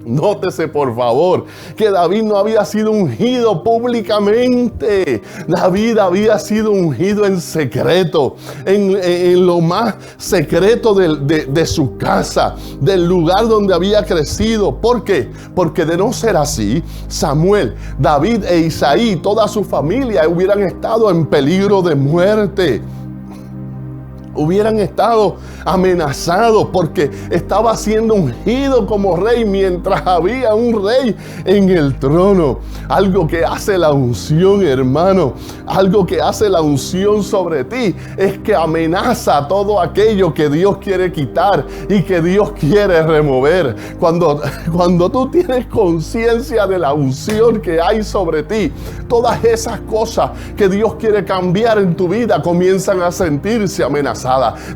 Nótese por favor que David no había sido ungido públicamente. David había sido ungido en secreto, en lo más secreto de su casa, del lugar donde había crecido. ¿Por qué? Porque de no ser así, Samuel, David e Isaí, toda su familia hubieran estado en peligro de muerte. Hubieran estado amenazados porque estaba siendo ungido como rey mientras había un rey en el trono. Algo que hace la unción, hermano, algo que hace la unción sobre ti es que amenaza todo aquello que Dios quiere quitar y que Dios quiere remover. Cuando tú tienes conciencia de la unción que hay sobre ti, todas esas cosas que Dios quiere cambiar en tu vida comienzan a sentirse amenazadas.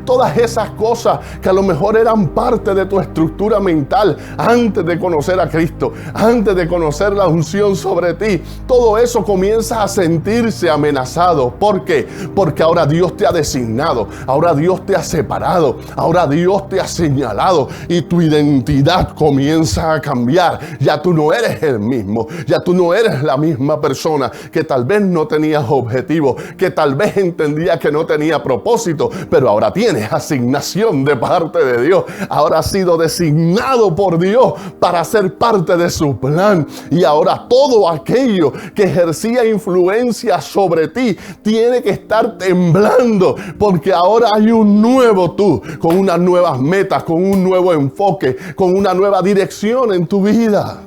Todas esas cosas que a lo mejor eran parte de tu estructura mental antes de conocer a Cristo, antes de conocer la unción sobre ti, todo eso comienza a sentirse amenazado. ¿Por qué? Porque ahora Dios te ha designado, ahora Dios te ha separado, ahora Dios te ha señalado y tu identidad comienza a cambiar. Ya tú no eres el mismo, ya tú no eres la misma persona que tal vez no tenías objetivo, que tal vez entendía que no tenía propósito, pero ahora tienes asignación de parte de Dios. Ahora has sido designado por Dios para ser parte de su plan. Y ahora todo aquello que ejercía influencia sobre ti tiene que estar temblando, porque ahora hay un nuevo tú, con unas nuevas metas, con un nuevo enfoque, con una nueva dirección en tu vida.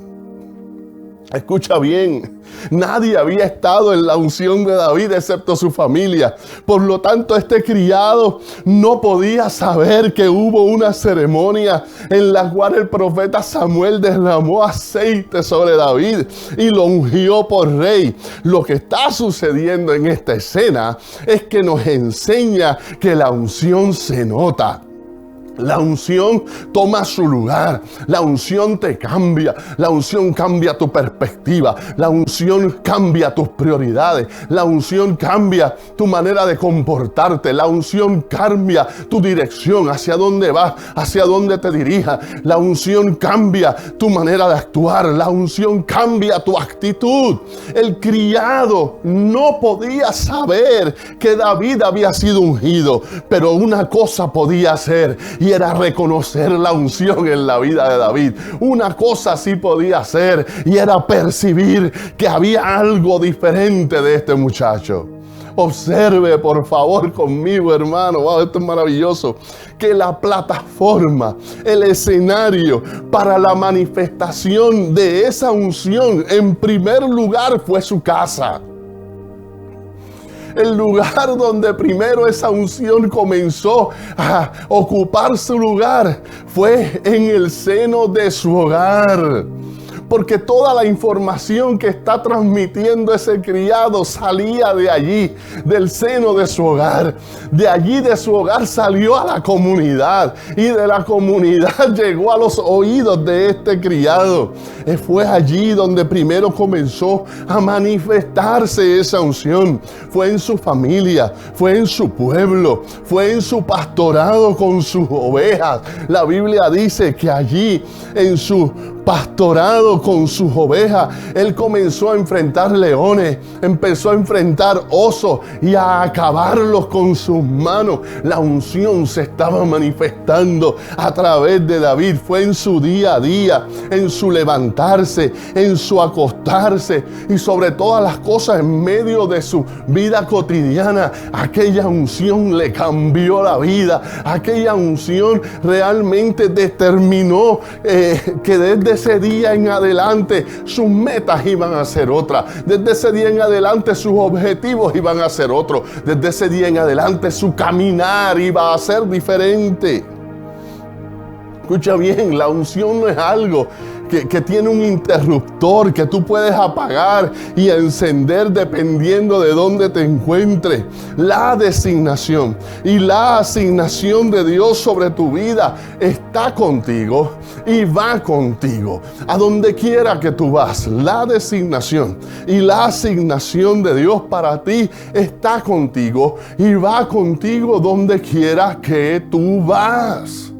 Escucha bien, nadie había estado en la unción de David excepto su familia. Por lo tanto, este criado no podía saber que hubo una ceremonia en la cual el profeta Samuel derramó aceite sobre David y lo ungió por rey. Lo que está sucediendo en esta escena es que nos enseña que la unción se nota. La unción toma su lugar, la unción te cambia, la unción cambia tu perspectiva, la unción cambia tus prioridades, la unción cambia tu manera de comportarte, la unción cambia tu dirección, hacia dónde vas, hacia dónde te dirijas, la unción cambia tu manera de actuar, la unción cambia tu actitud. El criado no podía saber que David había sido ungido, pero una cosa podía hacer y era reconocer la unción en la vida de David. Una cosa sí podía hacer y era percibir que había algo diferente de este muchacho. Observe por favor conmigo, hermano, wow, esto es maravilloso, que la plataforma, el escenario para la manifestación de esa unción en primer lugar fue su casa. El lugar donde primero esa unción comenzó a ocupar su lugar fue en el seno de su hogar. Porque toda la información que está transmitiendo ese criado salía de allí, del seno de su hogar. De allí de su hogar salió a la comunidad y de la comunidad llegó a los oídos de este criado. Fue allí donde primero comenzó a manifestarse esa unción. Fue en su familia, fue en su pueblo, fue en su pastorado con sus ovejas. La Biblia dice que allí en su pastorado con sus ovejas, él comenzó a enfrentar leones, empezó a enfrentar osos y a acabarlos con sus manos. La unción se estaba manifestando a través de David. Fue en su día a día, en su levantarse, en su acostarse y sobre todas las cosas en medio de su vida cotidiana. Aquella unción le cambió la vida. Aquella unción realmente determinó que desde ese día en adelante sus metas iban a ser otras. Desde ese día en adelante sus objetivos iban a ser otros. Desde ese día en adelante su caminar iba a ser diferente. Escucha bien, la unción no es algo que tiene un interruptor que tú puedes apagar y encender dependiendo de dónde te encuentres. La designación y la asignación de Dios sobre tu vida está contigo y va contigo. A donde quiera que tú vas, la designación y la asignación de Dios para ti está contigo y va contigo donde quiera que tú vas.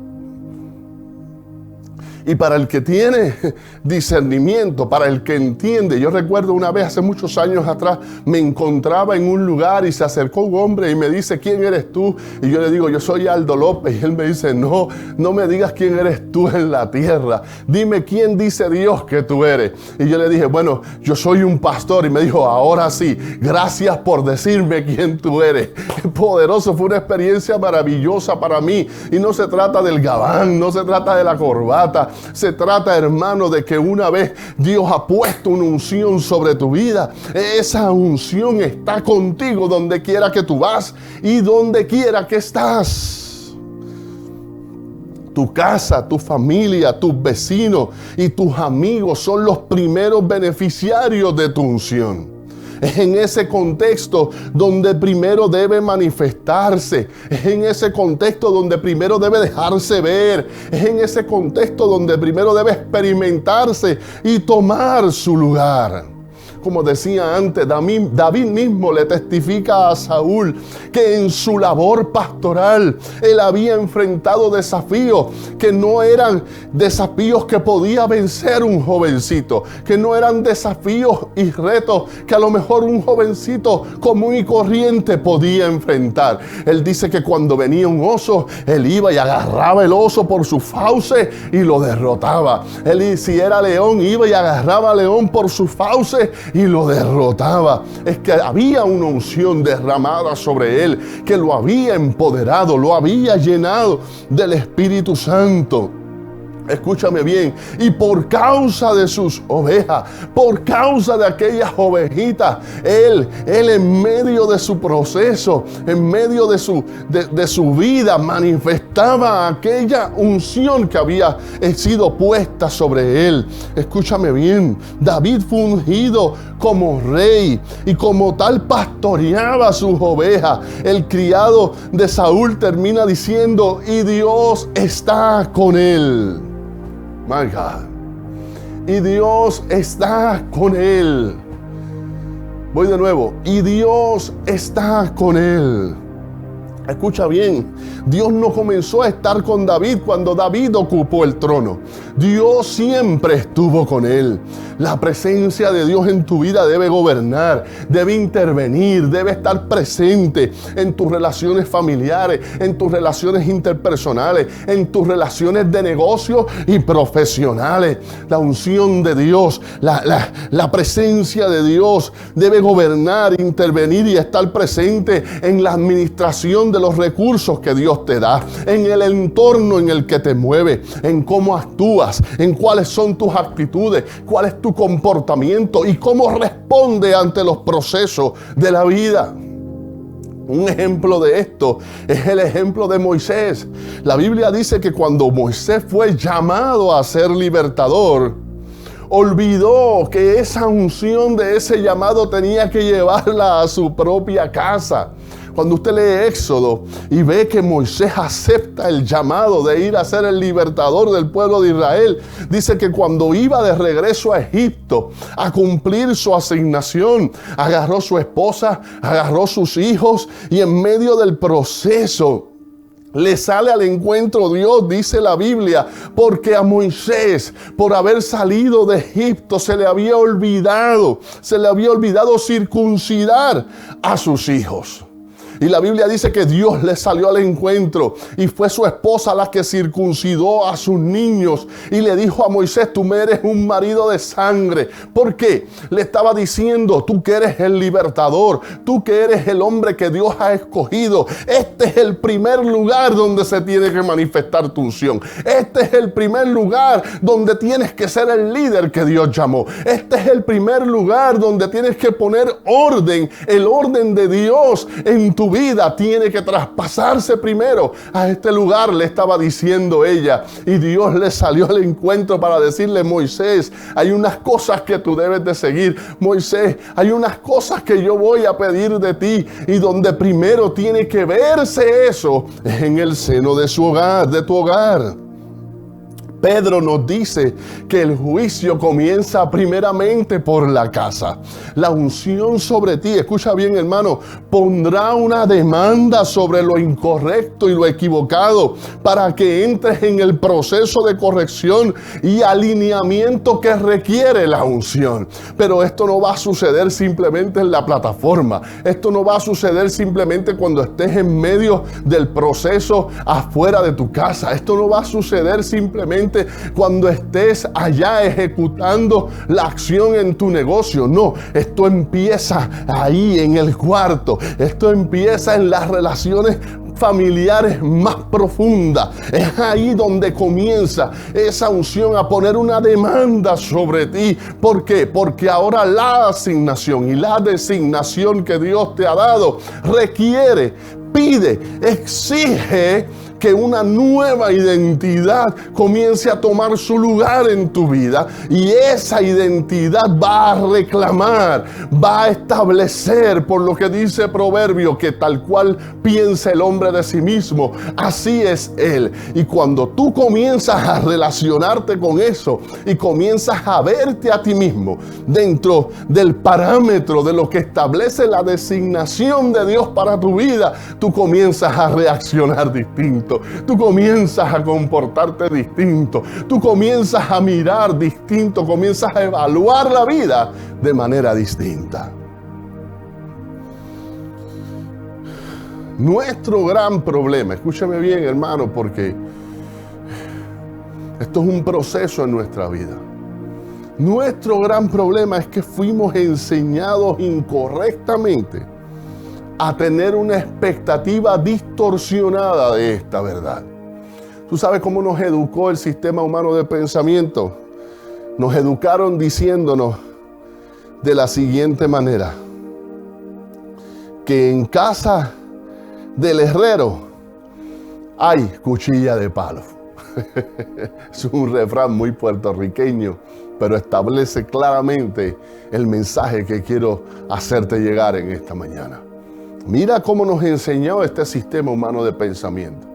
Y para el que tiene discernimiento, para el que entiende, yo recuerdo una vez hace muchos años atrás, me encontraba en un lugar y se acercó un hombre y me dice, ¿quién eres tú? Y yo le digo, yo soy Aldo López. Y él me dice, no me digas quién eres tú en la tierra. Dime quién dice Dios que tú eres. Y yo le dije, bueno, yo soy un pastor. Y me dijo, ahora sí, gracias por decirme quién tú eres. Poderoso, fue una experiencia maravillosa para mí. Y no se trata del gabán, no se trata de la corbata. Se trata, hermano, de que una vez Dios ha puesto una unción sobre tu vida. Esa unción está contigo donde quiera que tú vas y donde quiera que estás. Tu casa, tu familia, tus vecinos y tus amigos son los primeros beneficiarios de tu unción. Es en ese contexto donde primero debe manifestarse. Es en ese contexto donde primero debe dejarse ver. Es en ese contexto donde primero debe experimentarse y tomar su lugar. Como decía antes, David mismo le testifica a Saúl que en su labor pastoral él había enfrentado desafíos que no eran desafíos que podía vencer un jovencito, que no eran desafíos y retos que a lo mejor un jovencito común y corriente podía enfrentar. Él dice que cuando venía un oso, él iba y agarraba el oso por su fauce y lo derrotaba. Él, si era león, iba y agarraba al león por su fauce y lo derrotaba. Es que había una unción derramada sobre él que lo había empoderado, lo había llenado del Espíritu Santo. Escúchame bien, y por causa de sus ovejas, por causa de aquellas ovejitas, él en medio de su proceso, en medio de su vida, manifestaba aquella unción que había sido puesta sobre él. Escúchame bien, David fue ungido como rey y como tal pastoreaba sus ovejas. El criado de Saúl termina diciendo, y Dios está con él. My God. Y Dios está con él. Voy de nuevo. Y Dios está con él. Escucha bien, Dios no comenzó a estar con David cuando David ocupó el trono. Dios siempre estuvo con él. La presencia de Dios en tu vida debe gobernar, debe intervenir, debe estar presente en tus relaciones familiares, en tus relaciones interpersonales, en tus relaciones de negocio y profesionales. La unción de Dios, la presencia de Dios debe gobernar, intervenir y estar presente en la administración de los recursos que Dios te da, en el entorno en el que te mueves, en cómo actúas, en cuáles son tus actitudes, cuál es tu comportamiento y cómo responde ante los procesos de la vida. Un ejemplo de esto es el ejemplo de Moisés. La Biblia dice que cuando Moisés fue llamado a ser libertador, olvidó que esa unción de ese llamado tenía que llevarla a su propia casa. Cuando usted lee Éxodo y ve que Moisés acepta el llamado de ir a ser el libertador del pueblo de Israel, dice que cuando iba de regreso a Egipto a cumplir su asignación, agarró su esposa, agarró sus hijos y en medio del proceso le sale al encuentro Dios, dice la Biblia, porque a Moisés, por haber salido de Egipto, se le había olvidado circuncidar a sus hijos. Y la Biblia dice que Dios le salió al encuentro y fue su esposa la que circuncidó a sus niños y le dijo a Moisés, tú me eres un marido de sangre. ¿Por qué? Le estaba diciendo, tú que eres el libertador, tú que eres el hombre que Dios ha escogido. Este es el primer lugar donde se tiene que manifestar tu unción. Este es el primer lugar donde tienes que ser el líder que Dios llamó. Este es el primer lugar donde tienes que poner orden, el orden de Dios en tu tu vida tiene que traspasarse primero a este lugar, le estaba diciendo ella. Y Dios le salió al encuentro para decirle: Moisés, hay unas cosas que tú debes de seguir. Moisés, hay unas cosas que yo voy a pedir de ti. Y donde primero tiene que verse eso es en el seno de su hogar, de tu hogar. Pedro nos dice que el juicio comienza primeramente por la casa. La unción sobre ti, escucha bien, hermano, pondrá una demanda sobre lo incorrecto y lo equivocado para que entres en el proceso de corrección y alineamiento que requiere la unción. Pero esto no va a suceder simplemente en la plataforma. Esto no va a suceder simplemente cuando estés en medio del proceso afuera de tu casa. Esto no va a suceder simplemente cuando estés allá ejecutando la acción en tu negocio. No, esto empieza ahí en el cuarto. Esto empieza en las relaciones familiares más profundas. Es ahí donde comienza esa unción a poner una demanda sobre ti. ¿Por qué? Porque ahora la asignación y la designación que Dios te ha dado requiere, pide, exige que una nueva identidad comience a tomar su lugar en tu vida, y esa identidad va a reclamar, va a establecer, por lo que dice Proverbio, que tal cual piensa el hombre de sí mismo, así es él. Y cuando tú comienzas a relacionarte con eso y comienzas a verte a ti mismo dentro del parámetro de lo que establece la designación de Dios para tu vida, tú comienzas a reaccionar distinto. Tú comienzas a comportarte distinto, tú comienzas a mirar distinto, comienzas a evaluar la vida de manera distinta. Nuestro gran problema, escúchame bien, hermano, porque esto es un proceso en nuestra vida. Nuestro gran problema es que fuimos enseñados incorrectamente a tener una expectativa distorsionada de esta verdad. ¿Tú sabes cómo nos educó el sistema humano de pensamiento? Nos educaron diciéndonos de la siguiente manera: que en casa del herrero hay cuchilla de palo. Es un refrán muy puertorriqueño, pero establece claramente el mensaje que quiero hacerte llegar en esta mañana. Mira cómo nos enseñó este sistema humano de pensamiento.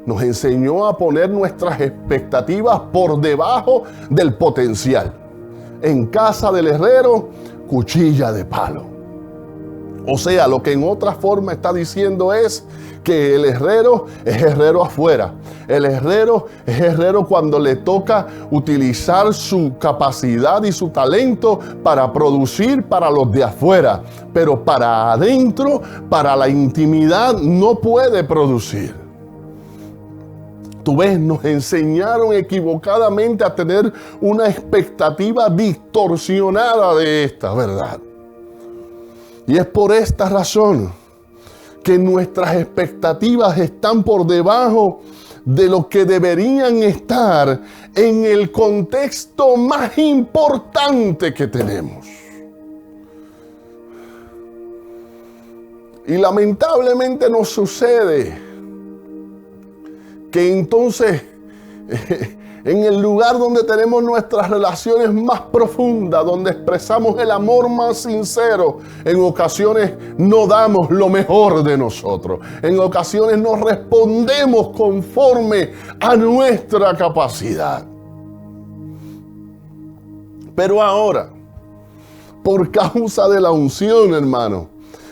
Nos enseñó a poner nuestras expectativas por debajo del potencial. En casa del herrero, cuchilla de palo. O sea, lo que en otra forma está diciendo es que el herrero es herrero afuera. El herrero es herrero cuando le toca utilizar su capacidad y su talento para producir para los de afuera. Pero para adentro, para la intimidad, no puede producir. Tú ves, nos enseñaron equivocadamente a tener una expectativa distorsionada de esta verdad. Y es por esta razón que nuestras expectativas están por debajo de lo que deberían estar en el contexto más importante que tenemos. Y lamentablemente nos sucede que entonces en el lugar donde tenemos nuestras relaciones más profundas, donde expresamos el amor más sincero, en ocasiones no damos lo mejor de nosotros. En ocasiones no respondemos conforme a nuestra capacidad. Pero ahora, por causa de la unción, hermano,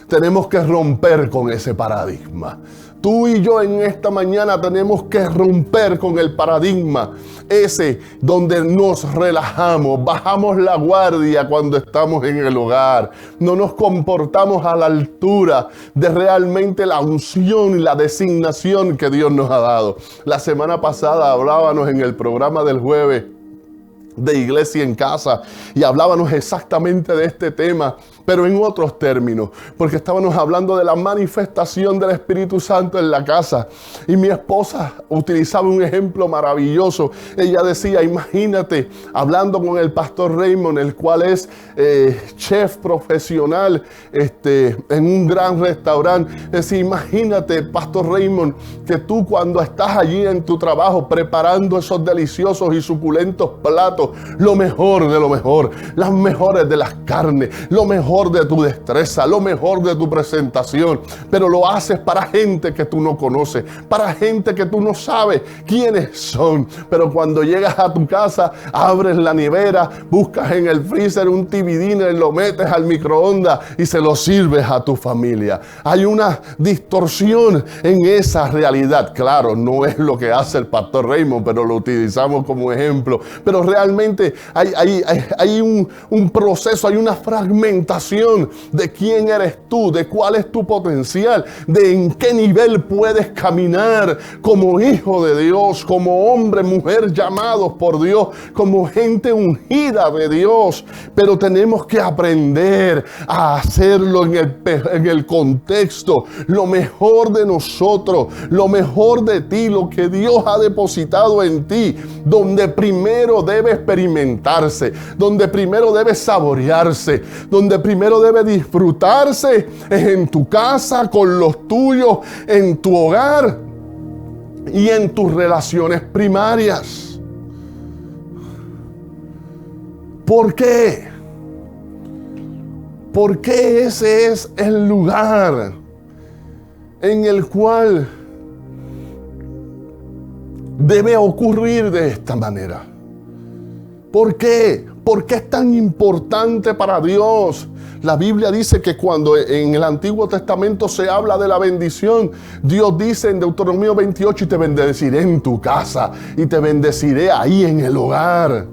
tenemos que romper con ese paradigma. Tú y yo en esta mañana tenemos que romper con el paradigma ese donde nos relajamos, bajamos la guardia cuando estamos en el hogar, no nos comportamos a la altura de realmente la unción y la designación que Dios nos ha dado. La semana pasada hablábamos en el programa del jueves de Iglesia en Casa y hablábamos exactamente de este tema, pero en otros términos, porque estábamos hablando de la manifestación del Espíritu Santo en la casa. Y mi esposa utilizaba un ejemplo maravilloso. Ella decía, imagínate, hablando con el pastor Raymond, el cual es chef profesional en un gran restaurante. Decía, imagínate, pastor Raymond, que tú cuando estás allí en tu trabajo preparando esos deliciosos y suculentos platos, lo mejor de lo mejor, las mejores de las carnes, lo mejor de tu destreza, lo mejor de tu presentación, pero lo haces para gente que tú no conoces, para gente que tú no sabes quiénes son. Pero cuando llegas a tu casa, abres la nevera, buscas en el freezer un TV dinner, lo metes al microondas y se lo sirves a tu familia. Hay una distorsión en esa realidad. Claro, no es lo que hace el pastor Raymond, pero lo utilizamos como ejemplo. Pero realmente hay un proceso, hay una fragmentación de quién eres tú, de cuál es tu potencial, de en qué nivel puedes caminar como hijo de Dios, como hombre, mujer llamados por Dios, como gente ungida de Dios. Pero tenemos que aprender a hacerlo en el contexto, lo mejor de nosotros, lo mejor de ti, lo que Dios ha depositado en ti, donde primero debe experimentarse, donde primero debe saborearse, donde primero debe disfrutarse, es en tu casa, con los tuyos, en tu hogar y en tus relaciones primarias. ¿Por qué? Porque ese es el lugar en el cual debe ocurrir de esta manera. ¿Por qué? ¿Por qué es tan importante para Dios? La Biblia dice que cuando en el Antiguo Testamento se habla de la bendición, Dios dice en Deuteronomio 28, y te bendeciré en tu casa, y te bendeciré ahí en el hogar.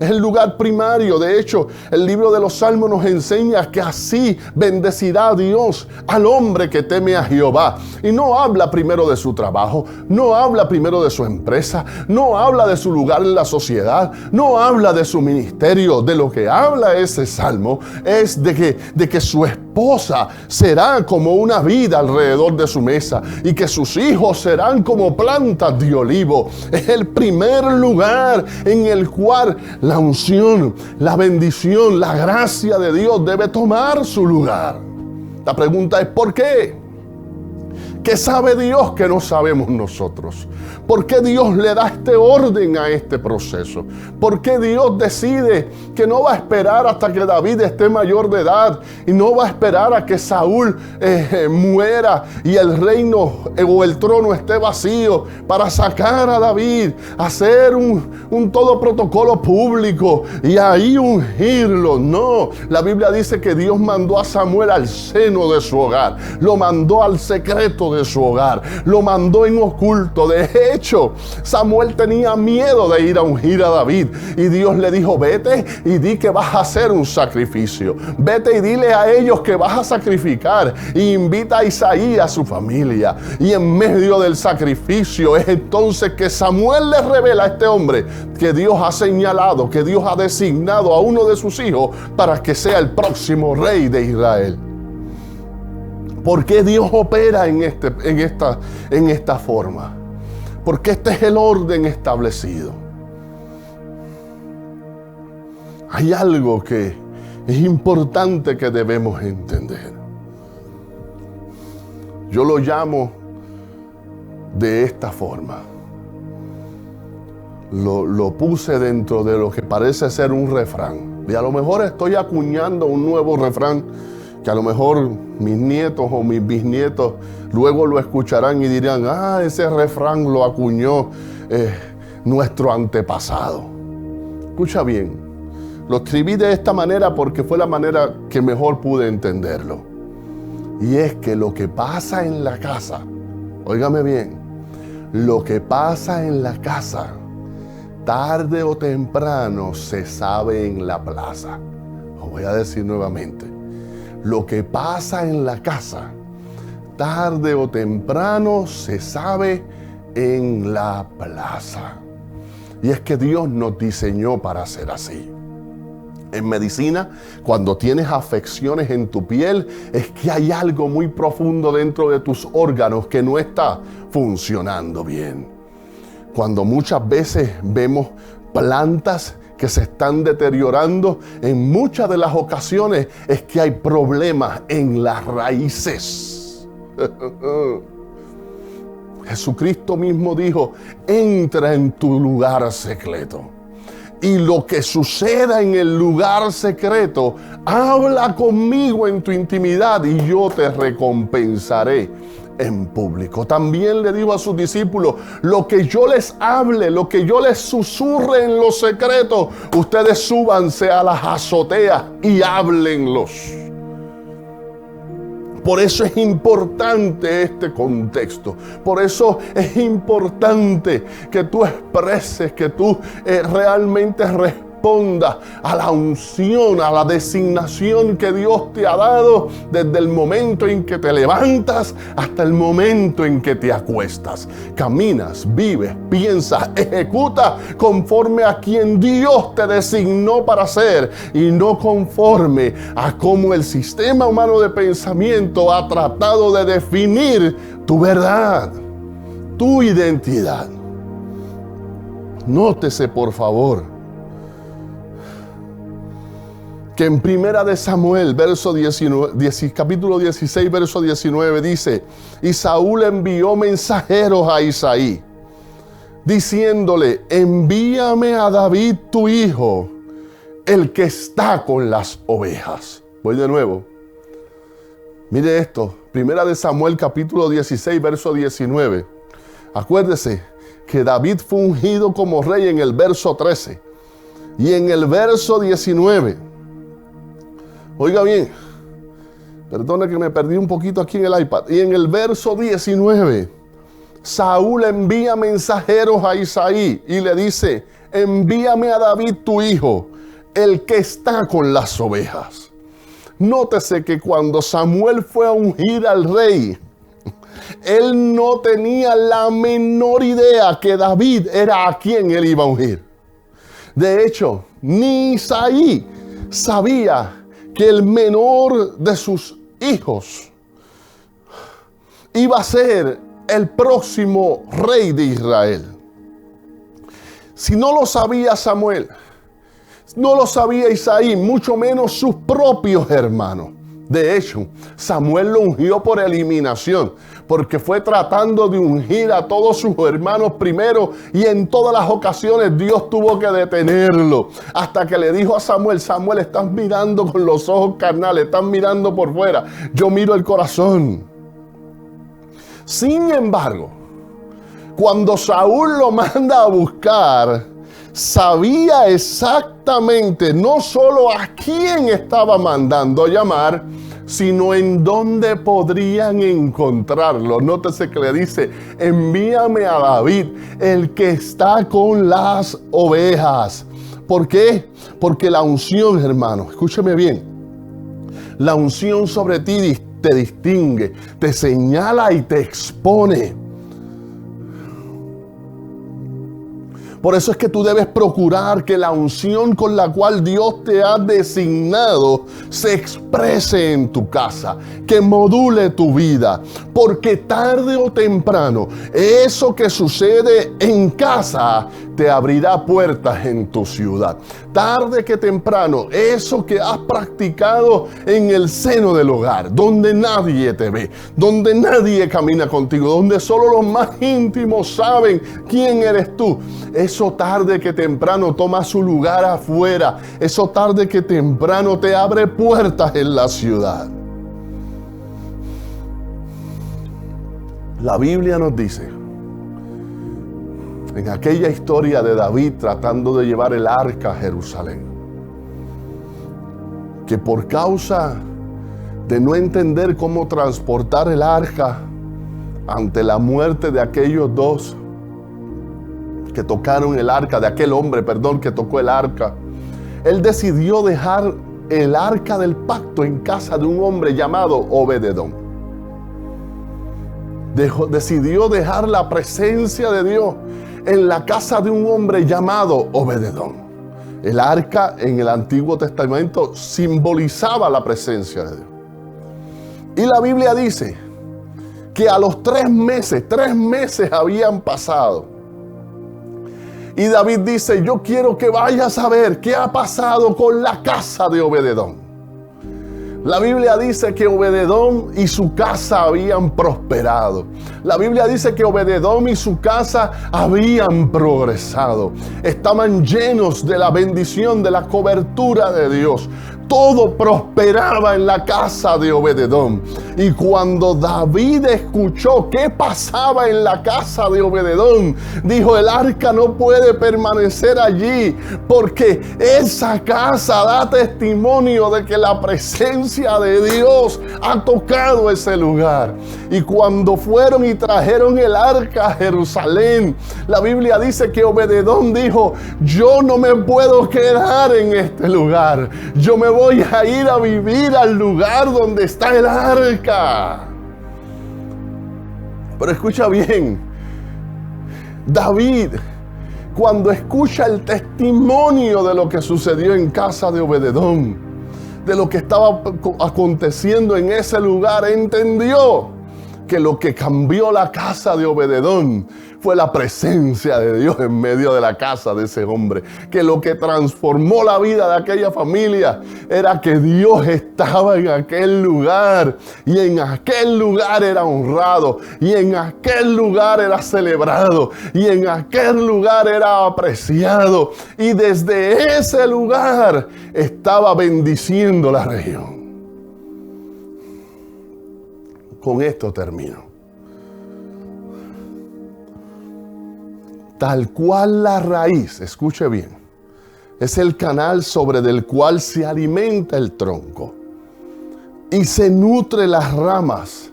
Es el lugar primario. De hecho, el libro de los Salmos nos enseña que así bendecirá a Dios al hombre que teme a Jehová. Y no habla primero de su trabajo, no habla primero de su empresa, no habla de su lugar en la sociedad, no habla de su ministerio. De lo que habla ese salmo es de que su esposa será como una vida alrededor de su mesa y que sus hijos serán como plantas de olivo. Es el primer lugar en el cual la unción, la bendición, la gracia de Dios debe tomar su lugar. La pregunta es ¿por qué? ¿Qué sabe Dios que no sabemos nosotros? ¿Por qué Dios le da este orden a este proceso? ¿Por qué Dios decide que no va a esperar hasta que David esté mayor de edad y no va a esperar a que Saúl muera y el reino o el trono esté vacío para sacar a David, hacer un todo protocolo público y ahí ungirlo? No, la Biblia dice que Dios mandó a Samuel al seno de su hogar, lo mandó al secreto de su hogar, lo mandó en oculto. De hecho, Samuel tenía miedo de ir a ungir a David y Dios le dijo: vete y di que vas a hacer un sacrificio, vete y dile a ellos que vas a sacrificar, y invita a Isaí a su familia. Y en medio del sacrificio es entonces que Samuel le revela a este hombre que Dios ha señalado, que Dios ha designado a uno de sus hijos para que sea el próximo rey de Israel. ¿Por qué Dios opera en esta forma? Porque este es el orden establecido. Hay algo que es importante que debemos entender. Yo lo llamo de esta forma. Lo puse dentro de lo que parece ser un refrán. Y a lo mejor estoy acuñando un nuevo refrán que a lo mejor mis nietos o mis bisnietos luego lo escucharán y dirán: ah, ese refrán lo acuñó nuestro antepasado. Escucha bien, lo escribí de esta manera porque fue la manera que mejor pude entenderlo. Y es que lo que pasa en la casa, óigame bien, lo que pasa en la casa, tarde o temprano se sabe en la plaza. Lo voy a decir nuevamente. Lo que pasa en la casa, tarde o temprano se sabe en la plaza. Y es que Dios nos diseñó para ser así. En medicina, cuando tienes afecciones en tu piel, es que hay algo muy profundo dentro de tus órganos que no está funcionando bien. Cuando muchas veces vemos plantas que se están deteriorando, en muchas de las ocasiones es que hay problemas en las raíces. Jesucristo mismo dijo: entra en tu lugar secreto. Y lo que suceda en el lugar secreto, habla conmigo en tu intimidad y yo te recompensaré en público. También le dijo a sus discípulos: lo que yo les hable, lo que yo les susurre en lo secreto, ustedes súbanse a las azoteas y háblenlos. Por eso es importante este contexto. Por eso es importante que tú expreses, que tú realmente respondas a la unción, a la designación que Dios te ha dado desde el momento en que te levantas hasta el momento en que te acuestas. Caminas, vives, piensas, ejecutas conforme a quien Dios te designó para ser y no conforme a cómo el sistema humano de pensamiento ha tratado de definir tu verdad, tu identidad. Nótese, por favor, que en Primera de Samuel, capítulo 16, verso 19, dice: y Saúl envió mensajeros a Isaí, diciéndole: envíame a David tu hijo, el que está con las ovejas. Voy de nuevo. Mire esto, Primera de Samuel, capítulo 16, verso 19. Acuérdese que David fue ungido como rey en el verso 13. Y en el verso 19, oiga bien, perdone que me perdí un poquito aquí en el iPad. Y en el verso 19, Saúl envía mensajeros a Isaí y le dice: envíame a David tu hijo, el que está con las ovejas. Nótese que cuando Samuel fue a ungir al rey, él no tenía la menor idea que David era a quien él iba a ungir. De hecho, ni Isaí sabía que el menor de sus hijos iba a ser el próximo rey de Israel. Si no lo sabía Samuel, no lo sabía Isaí, mucho menos sus propios hermanos. De hecho, Samuel lo ungió por eliminación, porque fue tratando de ungir a todos sus hermanos primero, y en todas las ocasiones Dios tuvo que detenerlo, hasta que le dijo a Samuel: Samuel, estás mirando con los ojos carnales, estás mirando por fuera, yo miro el corazón. Sin embargo, cuando Saúl lo manda a buscar, sabía exactamente no solo a quién estaba mandando llamar, sino en dónde podrían encontrarlo. Nótese que le dice: envíame a David, el que está con las ovejas. ¿Por qué? Porque la unción, hermano, escúcheme bien, la unción sobre ti te distingue, te señala y te expone. Por eso es que tú debes procurar que la unción con la cual Dios te ha designado se exprese en tu casa, que module tu vida. Porque tarde o temprano, eso que sucede en casa te abrirá puertas en tu ciudad. Tarde que temprano, eso que has practicado en el seno del hogar, donde nadie te ve, donde nadie camina contigo, donde solo los más íntimos saben quién eres tú, eso tarde que temprano toma su lugar afuera. Eso tarde que temprano te abre puertas en la ciudad. La Biblia nos dice, en aquella historia de David tratando de llevar el arca a Jerusalén, que por causa de no entender cómo transportar el arca ante la muerte de aquellos dos que tocaron el arca, de aquel hombre, que tocó el arca, él decidió dejar el arca del pacto en casa de un hombre llamado Obed-Edom. Decidió dejar la presencia de Dios en la casa de un hombre llamado Obed-Edom. El arca en el Antiguo Testamento simbolizaba la presencia de Dios. Y la Biblia dice que a los 3 meses habían pasado. Y David dice, yo quiero que vayas a ver qué ha pasado con la casa de Obededón. La Biblia dice que Obededón y su casa habían prosperado. La Biblia dice que Obededón y su casa habían progresado. Estaban llenos de la bendición, de la cobertura de Dios. Todo prosperaba en la casa de Obededón. Y cuando David escuchó qué pasaba en la casa de Obededón, dijo, el arca no puede permanecer allí, porque esa casa da testimonio de que la presencia de Dios ha tocado ese lugar. Y cuando fueron y trajeron el arca a Jerusalén, la Biblia dice que Obededón dijo, yo no me puedo quedar en este lugar, yo me voy a ir a vivir al lugar donde está el arca. Pero escucha bien, David, cuando escucha el testimonio de lo que sucedió en casa de Obededón, de lo que estaba aconteciendo en ese lugar, entendió que lo que cambió la casa de Obededón fue la presencia de Dios en medio de la casa de ese hombre. Que lo que transformó la vida de aquella familia era que Dios estaba en aquel lugar. Y en aquel lugar era honrado. Y en aquel lugar era celebrado. Y en aquel lugar era apreciado. Y desde ese lugar estaba bendiciendo la región. Con esto termino. Tal cual la raíz, escuche bien, es el canal sobre del cual se alimenta el tronco y se nutre las ramas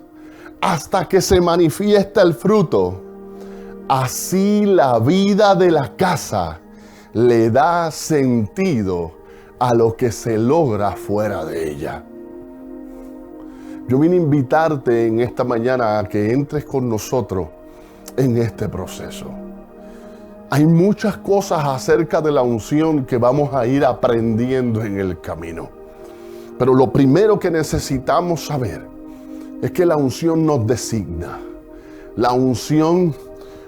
hasta que se manifiesta el fruto. Así la vida de la casa le da sentido a lo que se logra fuera de ella. Yo vine a invitarte en esta mañana a que entres con nosotros en este proceso. Hay muchas cosas acerca de la unción que vamos a ir aprendiendo en el camino. Pero lo primero que necesitamos saber es que la unción nos designa. La unción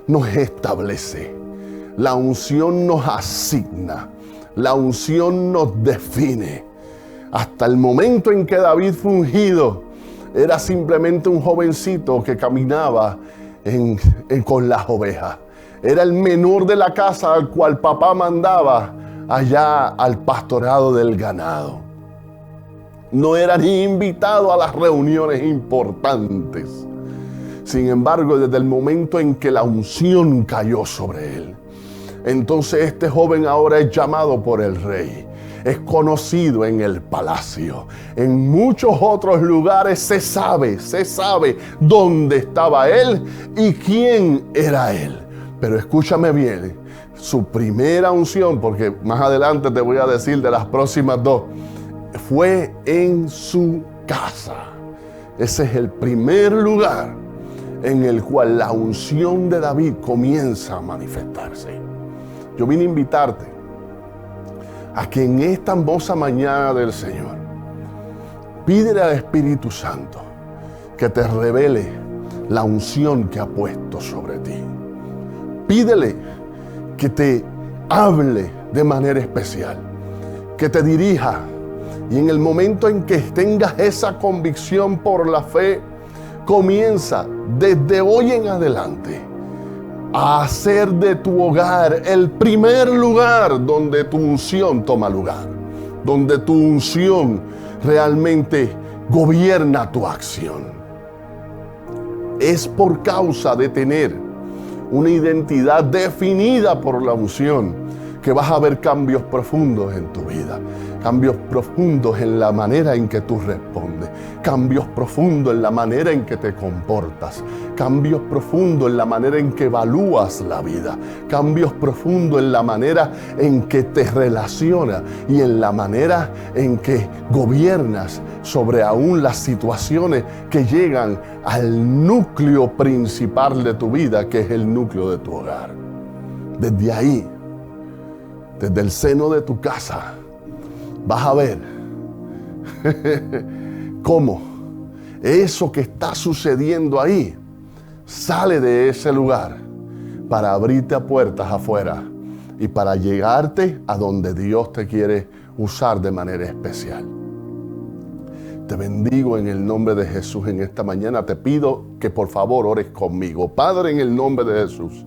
nos establece. La unción nos asigna. La unción nos define. Hasta el momento en que David fue ungido, era simplemente un jovencito que caminaba con las ovejas. Era el menor de la casa al cual papá mandaba allá al pastorado del ganado. No era ni invitado a las reuniones importantes. Sin embargo, desde el momento en que la unción cayó sobre él, entonces este joven ahora es llamado por el rey. Es conocido en el palacio. En muchos otros lugares se sabe dónde estaba él y quién era él. Pero escúchame bien, su primera unción, porque más adelante te voy a decir de las próximas 2, fue en su casa. Ese es el primer lugar en el cual la unción de David comienza a manifestarse. Yo vine a invitarte a que en esta hermosa mañana del Señor, pídele al Espíritu Santo que te revele la unción que ha puesto sobre ti. Pídele que te hable de manera especial, que te dirija, y en el momento en que tengas esa convicción por la fe, comienza desde hoy en adelante a hacer de tu hogar el primer lugar donde tu unción toma lugar, donde tu unción realmente gobierna tu acción. Es por causa de tener una identidad definida por la unción que vas a ver cambios profundos en tu vida, cambios profundos en la manera en que tú respondes, cambios profundos en la manera en que te comportas, cambios profundos en la manera en que evalúas la vida, cambios profundos en la manera en que te relacionas y en la manera en que gobiernas sobre aún las situaciones que llegan al núcleo principal de tu vida, que es el núcleo de tu hogar. Desde ahí desde el seno de tu casa, vas a ver cómo eso que está sucediendo ahí sale de ese lugar para abrirte a puertas afuera y para llegarte a donde Dios te quiere usar de manera especial. Te bendigo en el nombre de Jesús en esta mañana. Te pido que por favor ores conmigo. Padre, en el nombre de Jesús,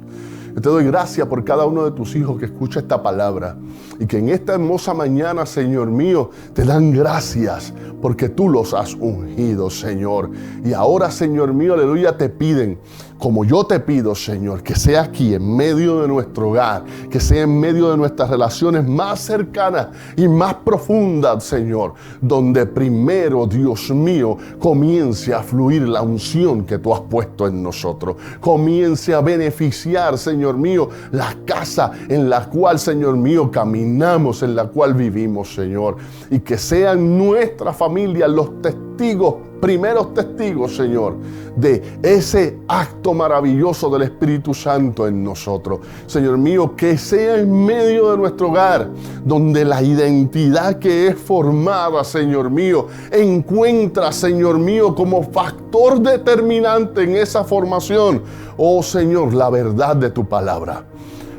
yo te doy gracias por cada uno de tus hijos que escucha esta palabra y que en esta hermosa mañana, Señor mío, te dan gracias porque tú los has ungido, Señor. Y ahora, Señor mío, aleluya, te piden, como yo te pido, Señor, que sea aquí en medio de nuestro hogar, que sea en medio de nuestras relaciones más cercanas y más profundas, Señor, donde primero, Dios mío, comience a fluir la unción que tú has puesto en nosotros. Comience a beneficiar, Señor mío, la casa en la cual, Señor mío, caminamos, en la cual vivimos, Señor. Y que sean nuestra familia los testigos, primeros testigos, Señor, de ese acto maravilloso del Espíritu Santo en nosotros. Señor mío, que sea en medio de nuestro hogar, donde la identidad que es formada, Señor mío, encuentra, Señor mío, como factor determinante en esa formación, oh Señor, la verdad de tu palabra,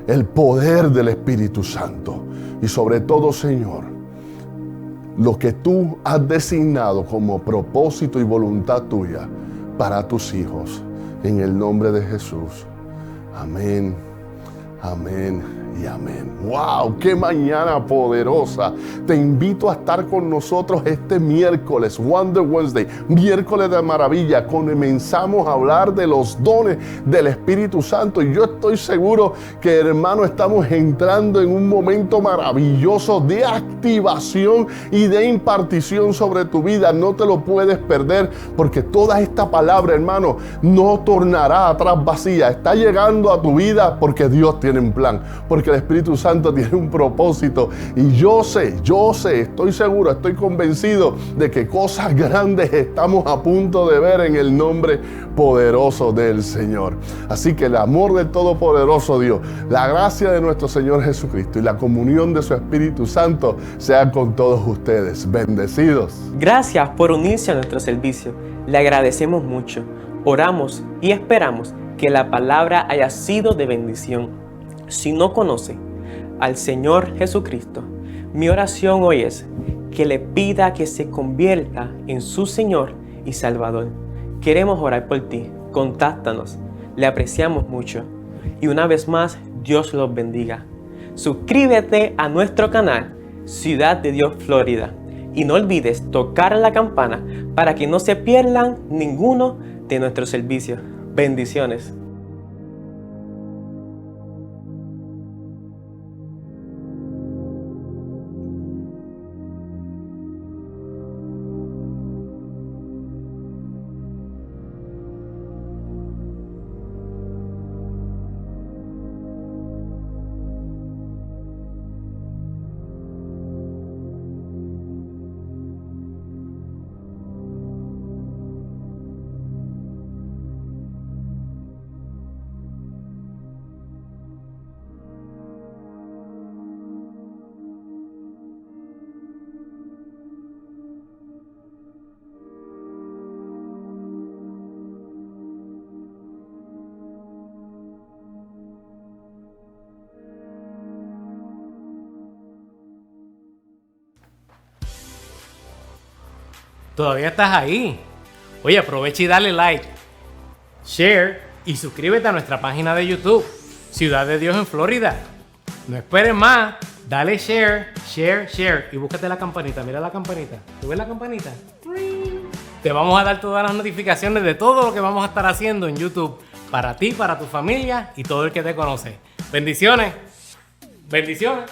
el poder del Espíritu Santo y sobre todo, Señor, lo que tú has designado como propósito y voluntad tuya para tus hijos. En el nombre de Jesús. Amén, amén y amén. ¡Wow! ¡Qué mañana poderosa! Te invito a estar con nosotros este miércoles, Wonder Wednesday, miércoles de maravilla. Comenzamos a hablar de los dones del Espíritu Santo y yo estoy seguro que, hermano, estamos entrando en un momento maravilloso de activación y de impartición sobre tu vida. No te lo puedes perder porque toda esta palabra, hermano, no tornará atrás vacía. Está llegando a tu vida porque Dios tiene un plan, porque el Espíritu Santo tiene un propósito y yo sé, estoy seguro, estoy convencido de que cosas grandes estamos a punto de ver en el nombre poderoso del Señor. Así que el amor del Todopoderoso Dios, la gracia de nuestro Señor Jesucristo y la comunión de su Espíritu Santo sea con todos ustedes. Bendecidos. Gracias por unirse a nuestro servicio. Le agradecemos mucho. Oramos y esperamos que la palabra haya sido de bendición. Si no conoce al Señor Jesucristo, mi oración hoy es que le pida que se convierta en su Señor y Salvador. Queremos orar por ti. Contáctanos. Le apreciamos mucho. Y una vez más, Dios los bendiga. Suscríbete a nuestro canal Ciudad de Dios Florida. Y no olvides tocar la campana para que no se pierdan ninguno de nuestros servicios. Bendiciones. Todavía estás ahí. Oye, aprovecha y dale like, share y suscríbete a nuestra página de YouTube, Ciudad de Dios en Florida. No esperes más, dale share y búscate la campanita. Mira la campanita. ¿Tú ves la campanita? Te vamos a dar todas las notificaciones de todo lo que vamos a estar haciendo en YouTube para ti, para tu familia y todo el que te conoce. Bendiciones. Bendiciones.